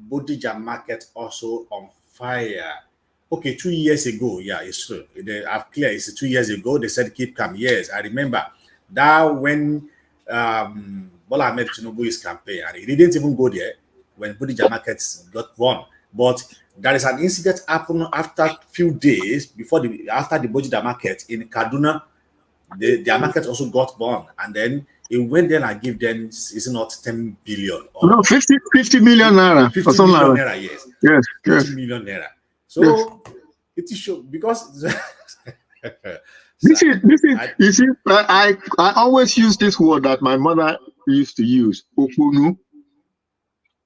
Bodija market also on fire. Okay, 2 years ago. Yeah, it's true. I've clear. It's 2 years ago. They said keep calm. Yes, I remember that when Bola Ahmed Tinubu's campaign, and he didn't even go there when Bodija markets got won. But there is an incident happened after a few days after the Bodija market in Kaduna. Their market also got burned, and then it went there and give them, is it not 10 billion? Or no, 50 million naira. 50 million naira, yes. Yes. 50 million naira. So it is show because this is you see, I always use this word that my mother used to use, oponu.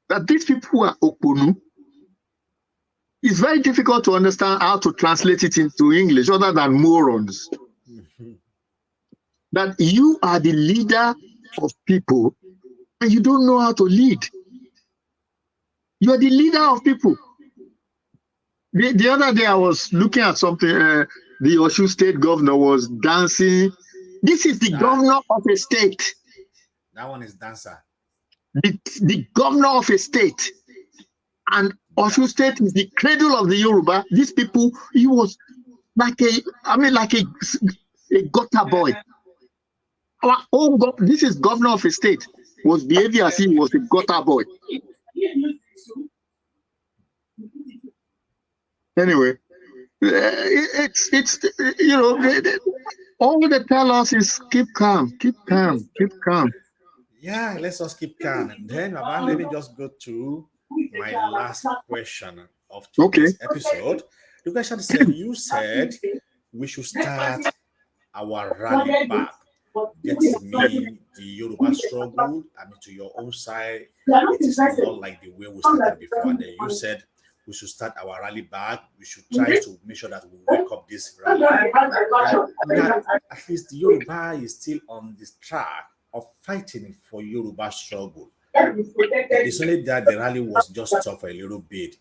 That these people are oponu. It's very difficult to understand how to translate it into English other than morons. That you are the leader of people and you don't know how to lead. You are the leader of people. The other day I was looking at something, the Osun State governor was dancing. This is the governor of a state. That one is dancer. The governor of a state. And Osun State is the cradle of the Yoruba. These people, he was like a gutter boy. Our own this is governor of a state, was behaving as if he was a gutter boy. Anyway, it's you know, all they tell us is keep calm, keep calm, keep calm. Yeah, let's just keep calm. And then, Baba, let me just go to my last question of today's episode. The question said, you said we should start our rally back. That means the Yoruba struggle, to your own side, it is not like the way we started before. And then you said we should start our rally back. We should try to make sure that we wake up this rally. That at least the Yoruba is still on this track of fighting for Yoruba struggle. It's only that the rally was just stopped for a little bit,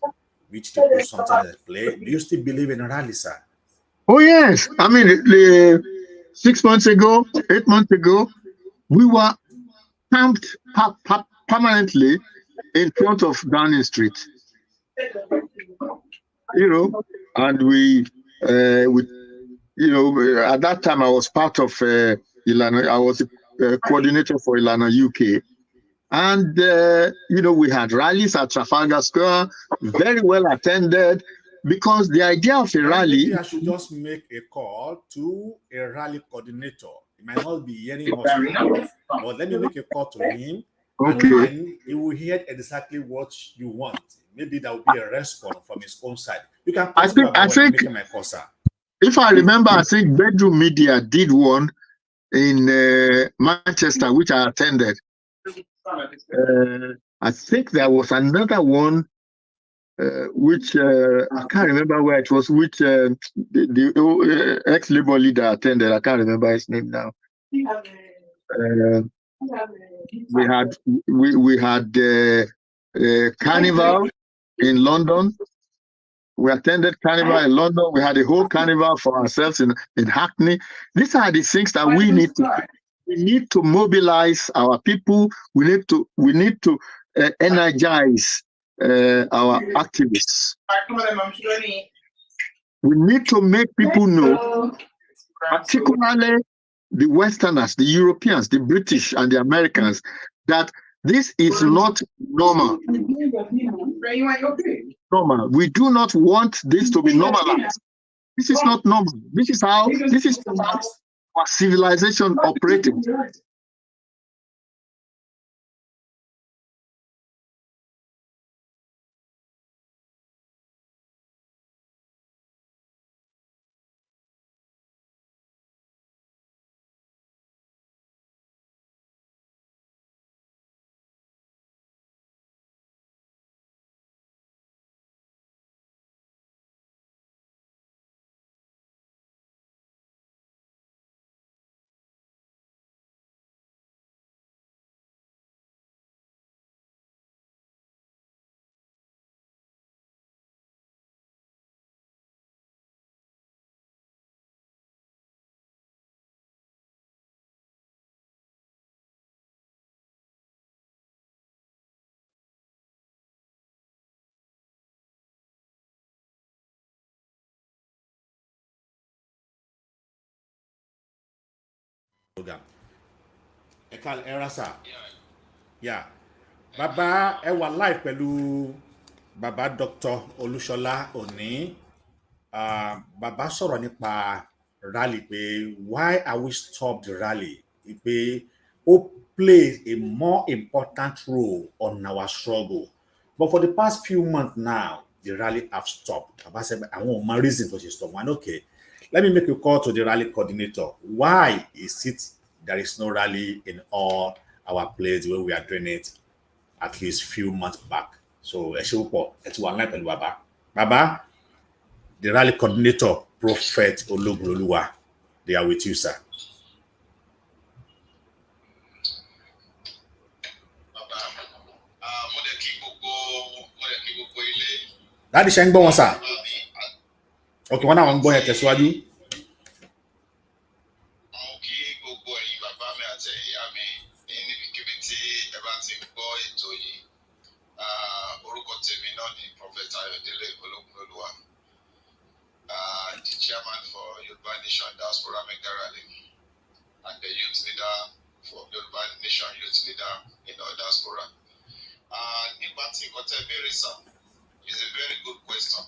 which they put something at play. Do you still believe in a rally, sir? Oh yes, 6 months ago, 8 months ago, we were camped permanently in front of Downing Street. And we at that time I was part of Ilana. I was a coordinator for Ilana UK. And, we had rallies at Trafalgar Square, very well attended, because the idea of a rally... Maybe I should just make a call to a rally coordinator. He might not be hearing us now, but let me make a call to him, and then he will hear exactly what you want. Maybe there will be a response from his own side. You can I think making my call, sir. If I remember, I think Omoboriowo Media did one in Manchester, which I attended. I think there was another one which I can't remember where it was, which the ex-Labour leader attended. I can't remember his name now. We had Carnival in London. We attended Carnival in London. We had a whole carnival for ourselves in Hackney. These are the things that we need to. We need to mobilize our people. We need to energize our activists. We need to make people know, particularly the Westerners, the Europeans, the British, and the Americans, that this is not normal. We do not want this to be normalized. This is not normal. This is how our civilization operating. Yeah. Baba ẹ wà live pẹ̀lú Baba Dr. Olusola òní. Baba sọ̀rọ̀ nípa rally pé why are we stop the rally? Pé ó play a more important role on our struggle. But for the past few months now, the rally have stopped. Baba said, I want my reason for this stop. One, okay. Let me make a call to the rally coordinator. Why is it there is no rally in all our places where we are doing it at least few months back? So, it's one night, Baba, the rally coordinator, Prophet Olusola, they are with you, sir. That is Shang Bon, sir. Okay, one hour, I'm going to tell you. leader in the diaspora. Nípa tí nǹkan tẹ́ béèrè sir is a very good question.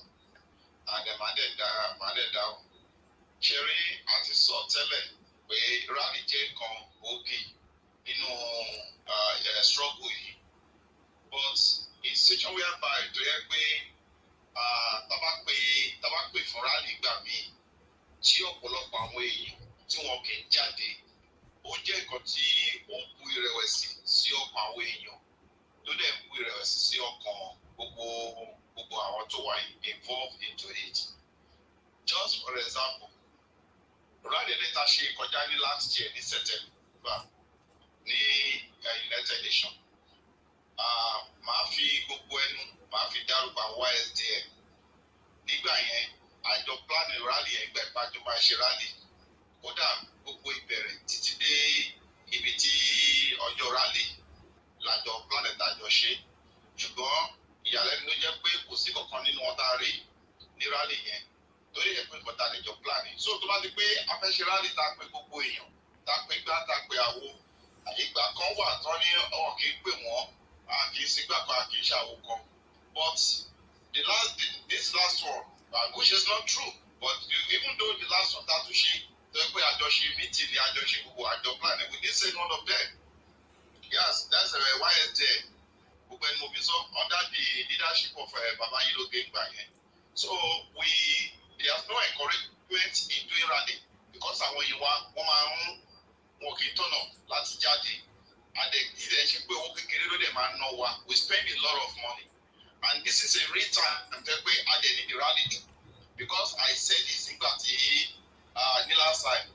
And màá dẹ̀ dáhùn. Ṣé rí àti sọ tẹ́lẹ̀ pé rally jẹ́ nǹkan ògì nínú struggle yìí. But in situation whereby tó yẹ pé tá bá pè fún rally gbà míì tí ọ̀pọ̀lọpọ̀ àwọn èèyàn tí wọn kì í jáde, ó jẹ́ nǹkan tí ó ń bu ìrẹ̀wẹ̀sì sí ọkàn àwọn èèyàn tó dẹ̀ ń bu ìrẹ̀wẹ̀sì sí ọkàn gbogbo àwọn tó wà involved into it. Just for example, rally lẹ́tà ṣe kọjá ní last year ní September ní United Nations. Màá fi gbogbo ẹnu màá fi dárúkọ àwọn YSDM. Nígbà yẹn àjọ plan rally ẹgbẹ́ ìpàjọ máa ṣe rally. Kódà gbogbo ìbẹ̀rẹ̀ títí dé ibi tí ọjọ́ rally lájọ planet àjọ ṣe. Ṣùgbọ́n ìyàlẹ́nu ló jẹ́ pé kò sí kankan nínú wọn tá a rí ní rally yẹn. Torí ẹ̀ pé nǹkan tá a lè jọ plan ni. So tó bá ti pé a fẹ́ ṣe rally tá a pè gbogbo èèyàn, tá a pè gbá, tá a pè àwo. Ìgbà kan wà tán ní ọ̀hún kì í pè wọ́n, kì í sí gbà kan, kì í ṣàwò kan. But this last one, which is not true, but even though the last one tá a tún ṣe, tó yẹ pé àjọṣe meeting ni àjọṣe gbogbo àjọ plan ni, we didn't say none of them. Yes, that's why it's there. Gbogbo ẹni mo fi sọ under the leadership of Baba Yiloge gbà yẹn. So there's no encouragement in doing rally because àwọn yìí wọ́n máa ń wọn kì í tọ̀nà láti jáde. And ilẹ̀ ṣe pé owó kékeré ló dẹ̀ máa ń ná wa. We spend a lot of money. And this is a real time tẹ́ pé a dẹ̀ need the rally too. Because I said this nígbà tí ní last time.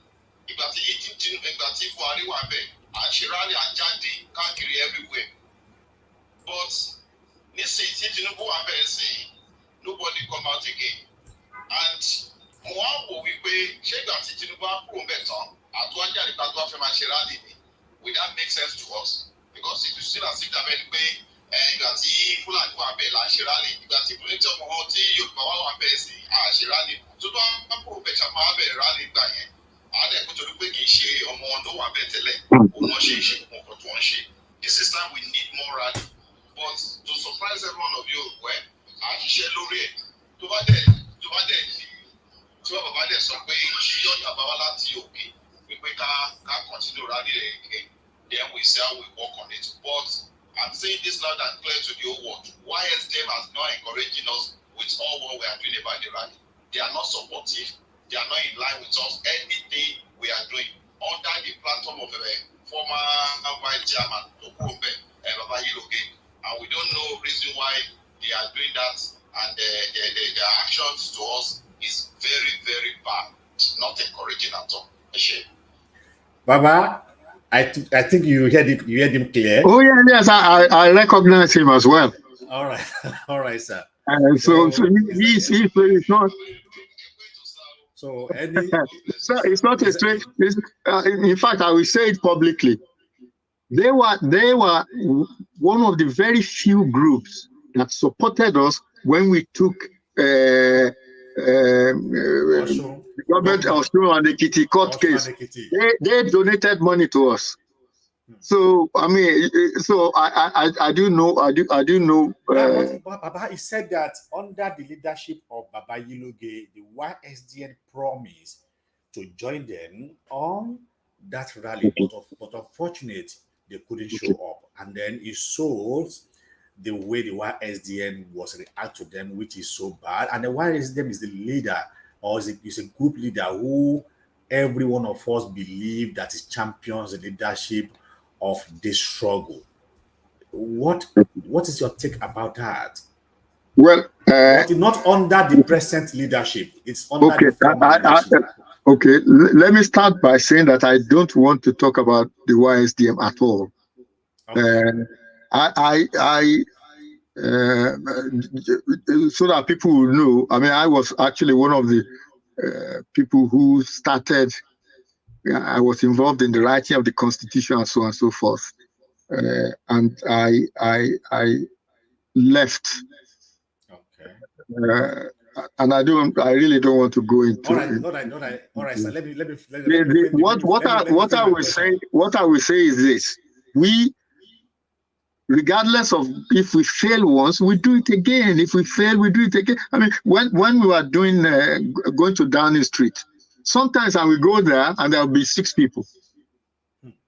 Ìgbà tí Buhari wà bẹ́ẹ̀, à ń ṣe rally à ń jáde káàkiri everywhere. But nísìnyí tí Tinubu wà bẹ́ẹ̀ sìn, nobody come out again. And mo wá wò wípé ṣé ìgbà tí Tinubu á kúrò bẹ́ẹ̀ tán, àtúwájà nípa tó wá fẹ́ máa ṣe rally ni. Will that make sense to us? Because if you see that sick dabẹ ni pé ìgbà tí Fúlàní wà bẹ́ẹ̀ là ń ṣe rally, ìgbà tí plenty ọmọ wọn tí Yorùbá wà bẹ́ẹ̀ sí à ṣe rally. Tó tó wá kúrò bẹ́ẹ̀ ṣàpá wà bẹ́ẹ̀ rally gbà yẹn. Àdẹ kó torí pé kì í ṣe ọmọ wọn ló wà bẹ́ẹ̀ tẹ́lẹ̀, òun náà ṣe é ṣe nǹkan tó ń ṣe. This is time we need more rally. But to surprise every one of you, àṣìṣe lórí ẹ̀ tó bá dẹ̀ tí wọ́n bàbá dẹ̀ sọ pé ṣíyọ́ ìjàmbá wá láti òkè wípé ká continue rally rẹ̀ again, then we see how we work on it. But I'm saying this loud and clear to the whole world. YSDM has not encouraging us with all what we are doing about the rally. They are not supportive. They are not in line with us. Anything we are doing under the platform of the former vice chairman Tokumbe and Baba Yiloge. And we don't know reason why they are doing that. And their actions to us is very, very bad. Not encouraging at all. Baba, I think you heard him clear. Oh yeah, yes, I recognize him as well. All right, all right, sir. So he's not. So any. So it's not a straight. In fact, I will say it publicly. They were one of the very few groups that supported us when we took the government of Oslo and the Kitty court case. They donated money to us. So I mean, so I do know. Baba, he said that under the leadership of Baba Yiloge, the YSDN promised to join them on that rally, but unfortunately, they couldn't show up. And then he shows the way the YSDN was react to them, which is so bad. And the YSDN is the leader, or is a group leader who every one of us believe that is champions the leadership of this struggle. What is your take about that? Well, not under the present leadership. It's under the former leadership. Okay, let me start by saying that I don't want to talk about the YSDM at all. Okay. So that people will know. I mean, I was actually one of the people who started. I was involved in the writing of the Constitution and so on and so forth. And I left. Okay. And I really don't want to go into. All right. So what I will say is this: we regardless of if we fail once, we do it again. If we fail, we do it again. I mean, when we were doing going to Downing Street, sometimes I will go there and there will be 6 people.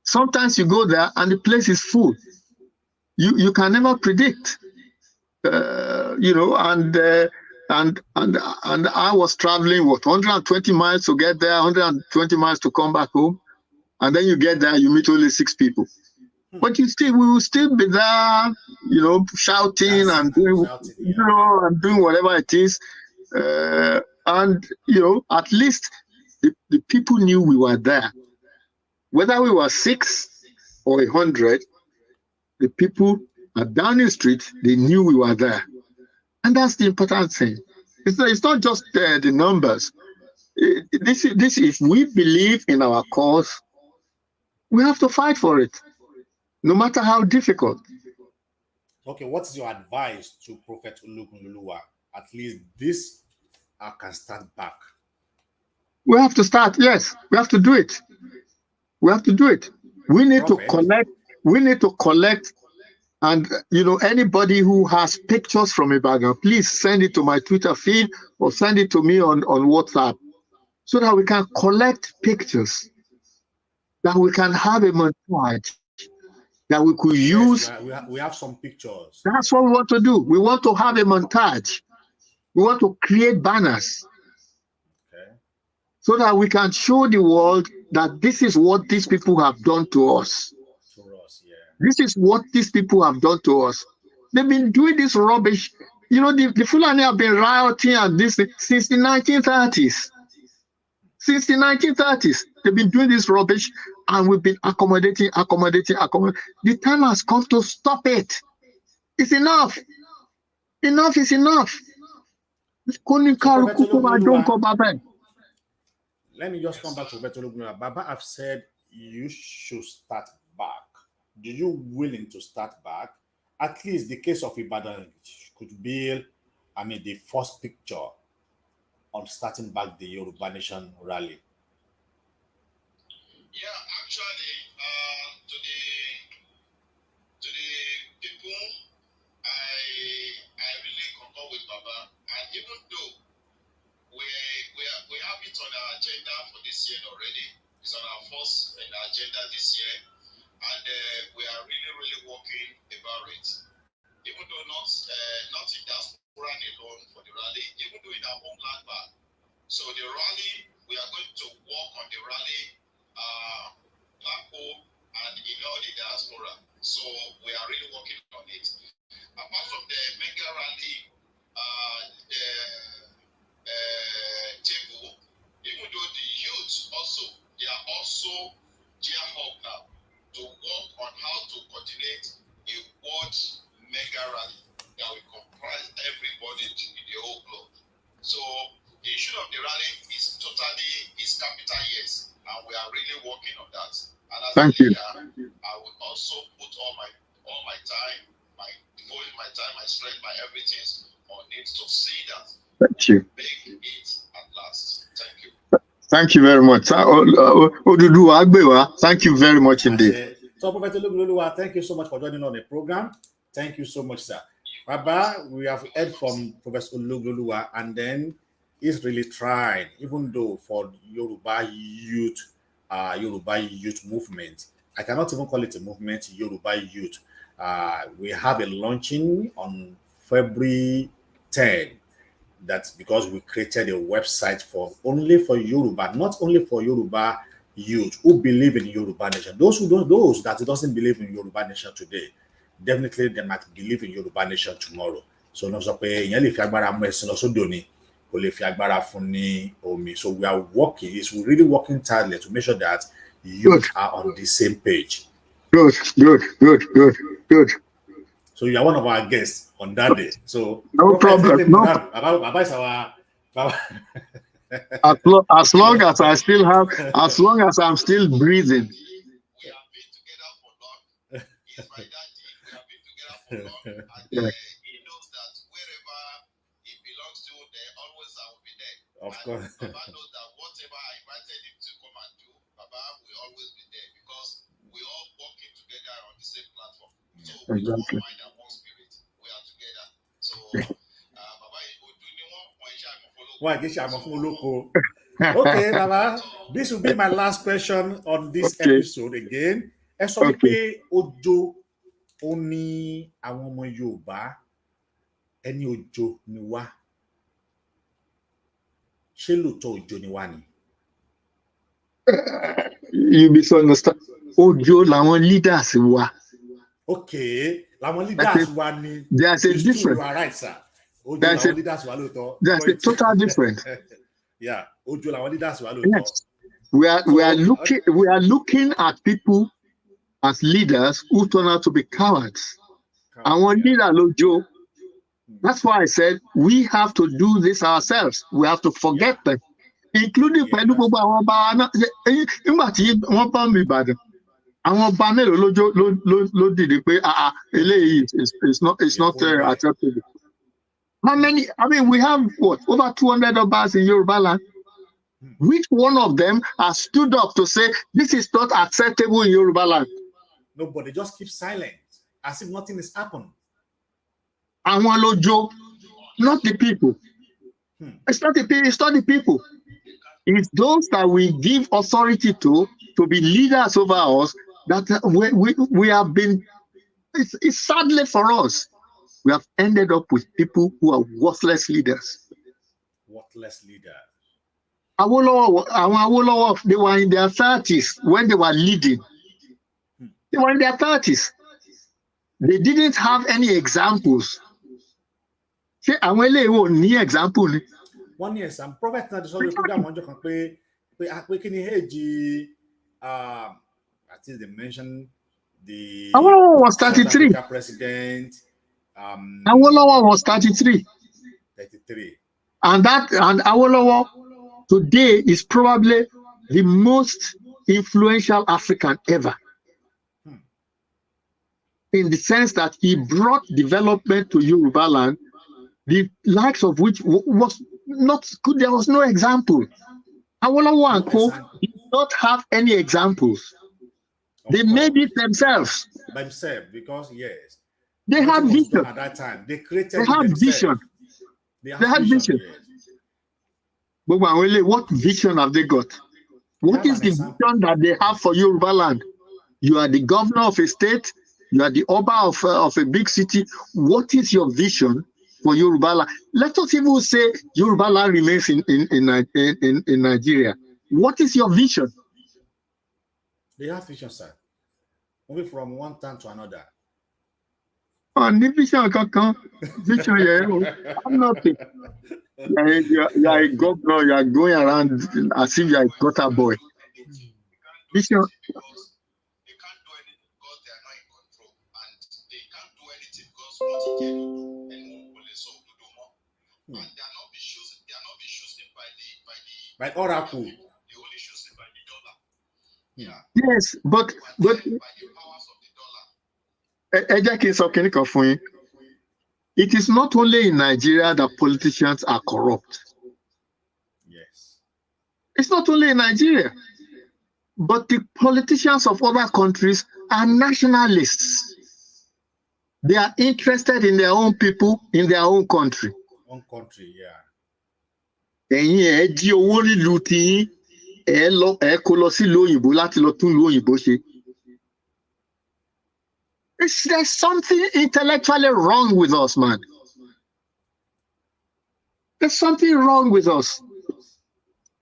Sometimes you go there and the place is full. You can never predict, you know. And I was traveling 120 miles to get there, 120 miles to come back home, and then you get there, you meet only 6 people. But we will still be there, you know, shouting and doing, you know, and doing whatever it is. And, you know, at least the people knew we were there. Whether we were 6 or 100, the people at Downing Street, they knew we were there. And that's the important thing. It's not just the numbers. This if we believe in our cause, we have to fight for it, no matter how difficult. Okay, what is your advice to Prophet Olusola? At least this can start back. We have to start. Yes, we have to do it. We have to do it. We need to collect. We need to collect. And, you know, anybody who has pictures from Ibadan, please send it to my Twitter feed or send it to me on WhatsApp so that we can collect pictures, that we can have a montage, that we could use. Yes, we have some pictures. That's what we want to do. We want to have a montage. We want to create banners. Okay. So that we can show the world that this is what these people have done to us. This is what these people have done to us. They've been doing this rubbish. You know, the Fulani have been rioting and this since the 1930s. Since the 1930s, they've been doing this rubbish and we've been accommodating. The time has come to stop it. It's enough. Enough is enough. Let me just come back to Olusola. Baba have said you should start back. Do you willing to start back? At least the case of Ibadan could be, I mean, the first picture on starting back the Yoruba Nation rally. Yeah, actually, to the people, I really concur with Baba, and even though we have it on our agenda for this year already, it's on our first agenda this year. And we are really working about it. Even though not in diaspora alone for the rally, even though in our homeland back. So the rally, we are going to work on the rally back home and in all the diaspora. So we are really working on it. Apart from the mega rally, table, even though the youth also, they are also gear up now to work on how to coordinate a world mega rally that will comprise everybody in the whole globe. So the issue of the rally is capital yes, and we are really working on that. And as Thank you. I will also put all my time, my time, my strength, my everything on it to see that. Thank you. Make it at last. Thank you. Thank you very much. Thank you very much indeed. So, Prophet Olusola, thank you so much for joining on the program. Thank you so much, sir. Baba, we have heard from Professor Olusola, and then he's really trying, even though for Yoruba youth movement, I cannot even call it a movement, Yoruba youth. We have a launching on February 10. That's because we created a website only for Yoruba, not only for Yoruba youth who believe in Yoruba nation. Those that doesn't believe in Yoruba nation today, definitely they might believe in Yoruba nation tomorrow. So no, so we are working. We're really working tirelessly to make sure that youth are on the same page. Good. So you are one of our guests on that day. So no problem. No. Baba is our as long as I still have, as long as I'm still breathing. We have been together for long. He's my daddy. We have been together for long. And he knows that wherever he belongs to, there always I will be there. Of course. Baba knows that whatever I invited him to come and do, Baba will always be there because we're all working together on the same platform. So with one Exactly. mind and one spirit. We are together. So, Baba Odu ni wọ́n ṣe àmọ́ Why get you phone loco? Okay, Baba. This will be my last question on this Okay. episode again. Ẹ sọ Okay. wípé Ojo ó ní àwọn ọmọ Yorùbá ẹni Ojo ni wá. Ṣé lóòótọ́ Ojo ni wá ni? You misunderstand. Ojo làwọn leaders wa. Okay, làwọn leaders wa ni. There's a It's true, difference. you are right, sir. Ojo There's làwọn a leaders wa lóòótọ́. there's a total difference. Yeah, Ojo làwọn leaders wa lóòótọ́. Yes. We are looking at people as leaders who turn out to be cowards. Our leader Lojo. That's why I said we have to do this ourselves. We have to forget them, including Pelu gbogbo àwọn ọba náà. Nígbà tí wọ́n bá mi Ìbàdàn, àwọn ọba mélòó ló dìde pé eléyìí is not acceptable. How many? I mean, we have what, over 200 obas in Yoruba land. Which one of them has stood up to say this is not acceptable in Yoruba land? Nobody, just keep silent as if nothing has happened. Àwọn Lojo, not the people. It's not the people. It's those that we give authority to be leaders over us that we have been. It's sadly for us, we have ended up with people who are worthless leaders. Worthless leaders. Awolowo, they were in their 30s when they were leading. They were in their 30s. They didn't have any examples. Ṣé àwọn eléyìí ò ní example ni? One year, some prophet náà ti sọ lórí program ọjọ́ kan pé kí ni age I think they mentioned the Awolowo was 33. South Africa president. Awolowo was 33. 33. And Awolowo today is probably the most influential African ever. In the sense that he brought development to Yoruba land, the likes of which was not good. There was no example. Awolowo and Co did not have any examples. They made it themselves. By themselves, because yes, they had vision at that time. They created. They had vision. They had vision. Yes. What vision have they got? What is the vision that they have for Yoruba land? You are the governor of a state. You are the Oba of a big city. What is your vision for Yoruba land? Let us even say Yoruba land remains in Nigeria. What is your vision? They have vision, sir. Moving from one town to another. Vision, I'm nothing. You are a governor. You are going around as if you are a gutter boy. Vision. By Oracle. Yes, but it is not only in Nigeria that politicians are corrupt. Yes. It's not only in Nigeria, but the politicians of other countries are nationalists. They are interested in their own people, in their own country. Own country, yeah. There's something intellectually wrong with us, man. There's something wrong with us.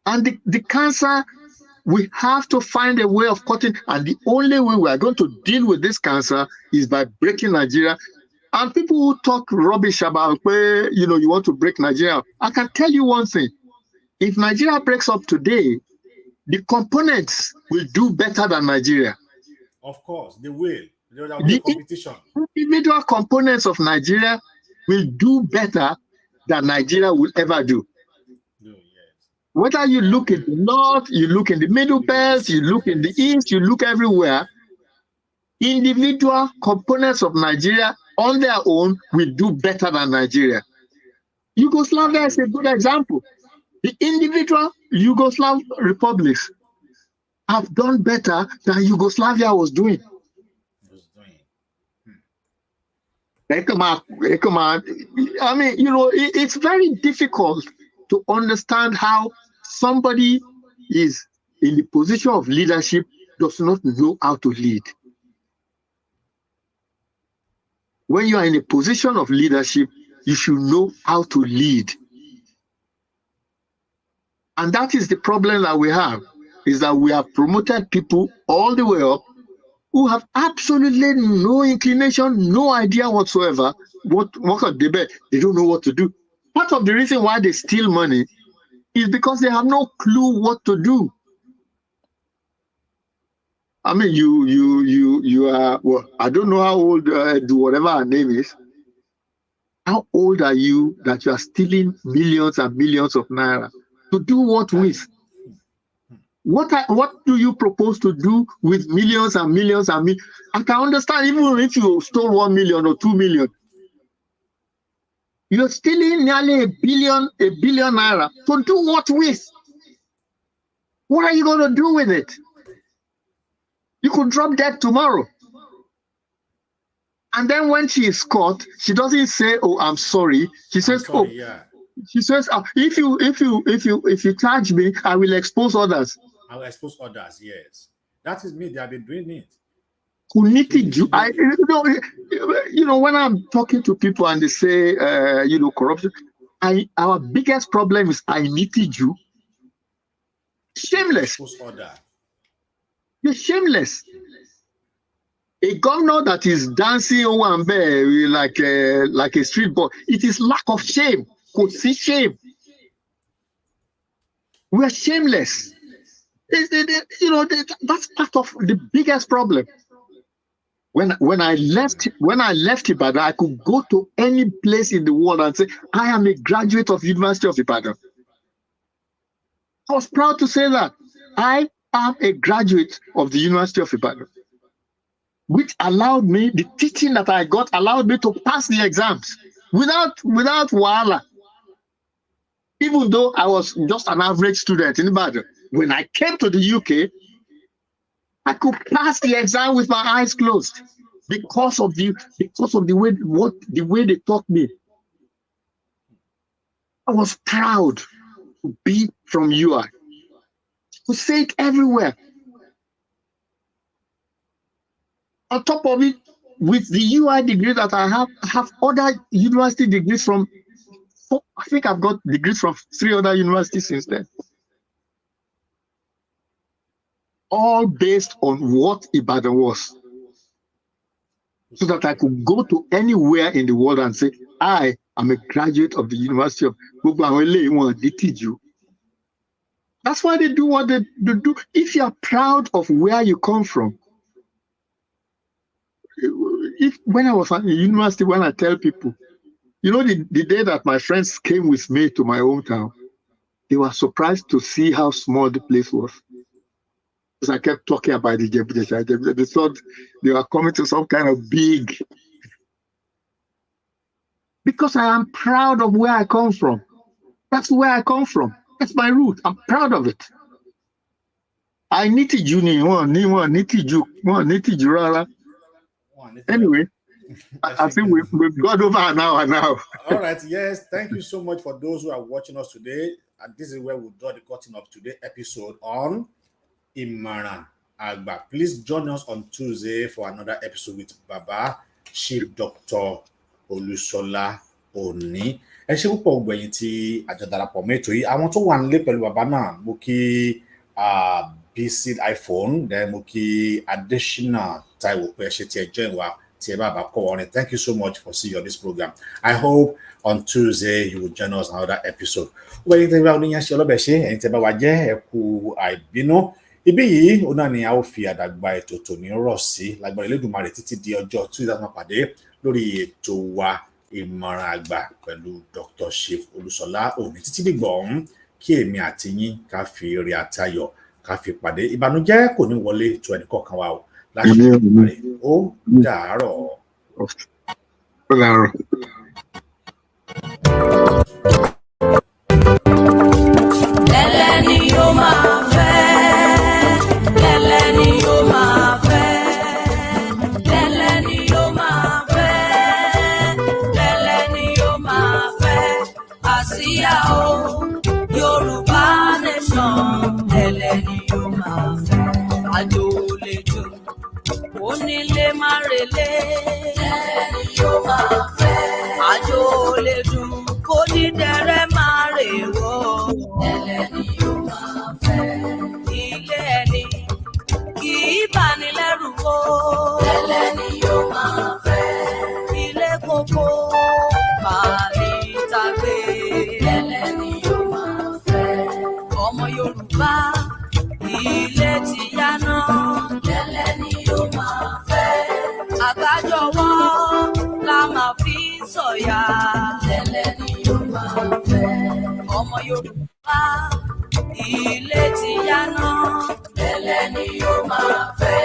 And the cancer, we have to find a way of cutting. And the only way we are going to deal with this cancer is by breaking Nigeria. And people who talk rubbish about where, you want to break Nigeria, I can tell you one thing. If Nigeria breaks up today, the components will do better than Nigeria. Of course, they will. There will be competition. Individual components of Nigeria will do better than Nigeria will ever do. Yes. Whether you look in the north, you look in the middle belt, you look in the east, you look everywhere, individual components of Nigeria on their own will do better than Nigeria. Yugoslavia is a good example. The individual Yugoslav republics have done better than Yugoslavia was doing. I mean, it's very difficult to understand how somebody is in the position of leadership does not know how to lead. When you are in a position of leadership, you should know how to lead. And that is the problem that we have, is that we have promoted people all the way up who have absolutely no inclination, no idea whatsoever what they bet. They don't know what to do. Part of the reason why they steal money is because they have no clue what to do. I mean, you are, well, I don't know how old, do whatever her name is. How old are you that you are stealing millions and millions of naira? To do what with? What do you propose to do with millions and millions and millions? I can understand even if you stole 1 million or 2 million. You're stealing nearly a billion naira. To do what with? What are you going to do with it? You could drop dead tomorrow. And then when she is caught, she doesn't say, "Oh, I'm sorry." She says, "Oh, yeah." She says, if you charge me, I will expose others." I will expose others. Yes, that is me. They have been doing it. When I'm talking to people and they say, corruption, our biggest problem is I needed you. Shameless. You're shameless. A governor that is dancing like a street boy, it is lack of shame. Could see shame. We are shameless. That's part of the biggest problem. When I left Ibadan, I could go to any place in the world and say, I am a graduate of University of Ibadan. I was proud to say that. I am a graduate of the University of Ibadan, which allowed me, the teaching that I got allowed me to pass the exams without wahala. Even though I was just an average student in Ibadan, when I came to the UK, I could pass the exam with my eyes closed because of the way they taught me. I was proud to be from UI. To say it everywhere. On top of it, with the UI degree that I have other university degrees from. I think I've got degrees from 3 other universities since then. All based on what Ibadan was. So that I could go to anywhere in the world and say, I am a graduate of the University of Ibadan. That's why they do what they do. If you are proud of where you come from, when I was at the university, when I tell people, the day that my friends came with me to my hometown, they were surprised to see how small the place was. Because I kept talking about the Jebujesha. They thought they were coming to some kind of big. Because I am proud of where I come from. That's where I come from. That's my root. I'm proud of it. I need you. Anyway, I think we've got over an hour now. All right. Yes. Thank you so much for those who are watching us today. And this is where we'll draw the curtain of today's episode on Imoran Agba. Please join us on Tuesday for another episode with Baba Chief Dr. Olusola Oni. Ẹ ṣé púpọ̀ gbẹ̀yìn tí àjọ darapọ̀ mẹ́tò yìí. Àwọn tó wà nílé pẹ̀lú bàbá náà, mo kí BC iPhone, then mo kí Adesina Taiwo pé ẹ ṣé tí ẹ join wa tí ẹ bá bá kọ́ wọn. Thank you so much for seeing you on this program. I hope on Tuesday you will join us on another episode. Gbẹ̀yìn tí ẹ bá oníyàn ṣe ọlọ́bẹ̀ ṣe, ẹ̀yin tí ẹ bá wa jẹ́ ẹ kú àìbínú. Ibi yìí ó náà ni a ó fi àdàgbà ètò tòní rọ̀ sí lágbára Elédùmarè títí di ọjọ́ Tuesday máa pàdé lórí ètò wa Ìmọ̀ràn Àgbà pẹ̀lú Dr. Cheif Olusola Oni. Títí dìgbà ọ̀hún kí èmi àti yín ká fi ire àtayọ̀ ká fi pàdé. Ìbànújẹ́ kò ní wọlé tó ẹnìkọ̀ọ̀kan wa o. Láṣẹ Elédùmarè ó dàárọ̀. Ó dàárọ̀. Ẹlẹ́ni yóò máa fẹ́, ẹlẹ́ni yóò máa fẹ́, ẹlẹ́ni yóò máa fẹ́. àsíá o Yorùbá nation ẹlẹ́ni yóò máa fẹ́. Àjò lè dùn onílé má relé ẹlẹ́ni yóò máa fẹ́. Àjò lè dùn kó ní dẹrẹ́ má rèwọ́ ẹlẹ́ni yóò máa fẹ́. Ilé ẹni kì í bani lẹ́rù o ẹlẹ́ni yóò máa fẹ́. Ilé kókó bàálí tàgbé ẹlẹ́ni yóò máa fẹ́. Ọmọ Yorùbá ilé ti yá náà ẹlẹ́ni yóò máa fẹ́. Àgbájọwọ́ la máa fi sọ̀yà ẹlẹ́ni yóò máa fẹ́. Ọmọ Yorùbá ilé ti yá náà ẹlẹ́ni yóò máa fẹ́.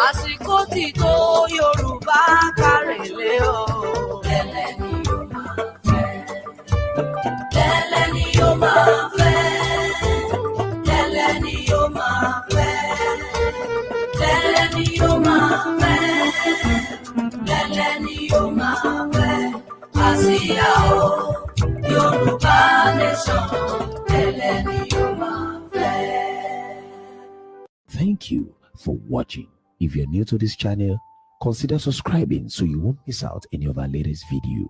Àsìkò ti tó Yorùbá kárẹ̀lé o ẹlẹ́ni yóò máa fẹ́. Ẹlẹ́ni yóò máa fẹ́. Ẹlẹ́ni yóò máa fẹ́. Ẹlẹ́ni yóò máa fẹ́. Ẹlẹ́ni yóò máa fẹ́. Àsíá o Yorùbá nation ẹlẹ́ni yóò máa fẹ́. Thank you for watching. If you're new to this channel, consider subscribing so you won't miss out any of our latest video.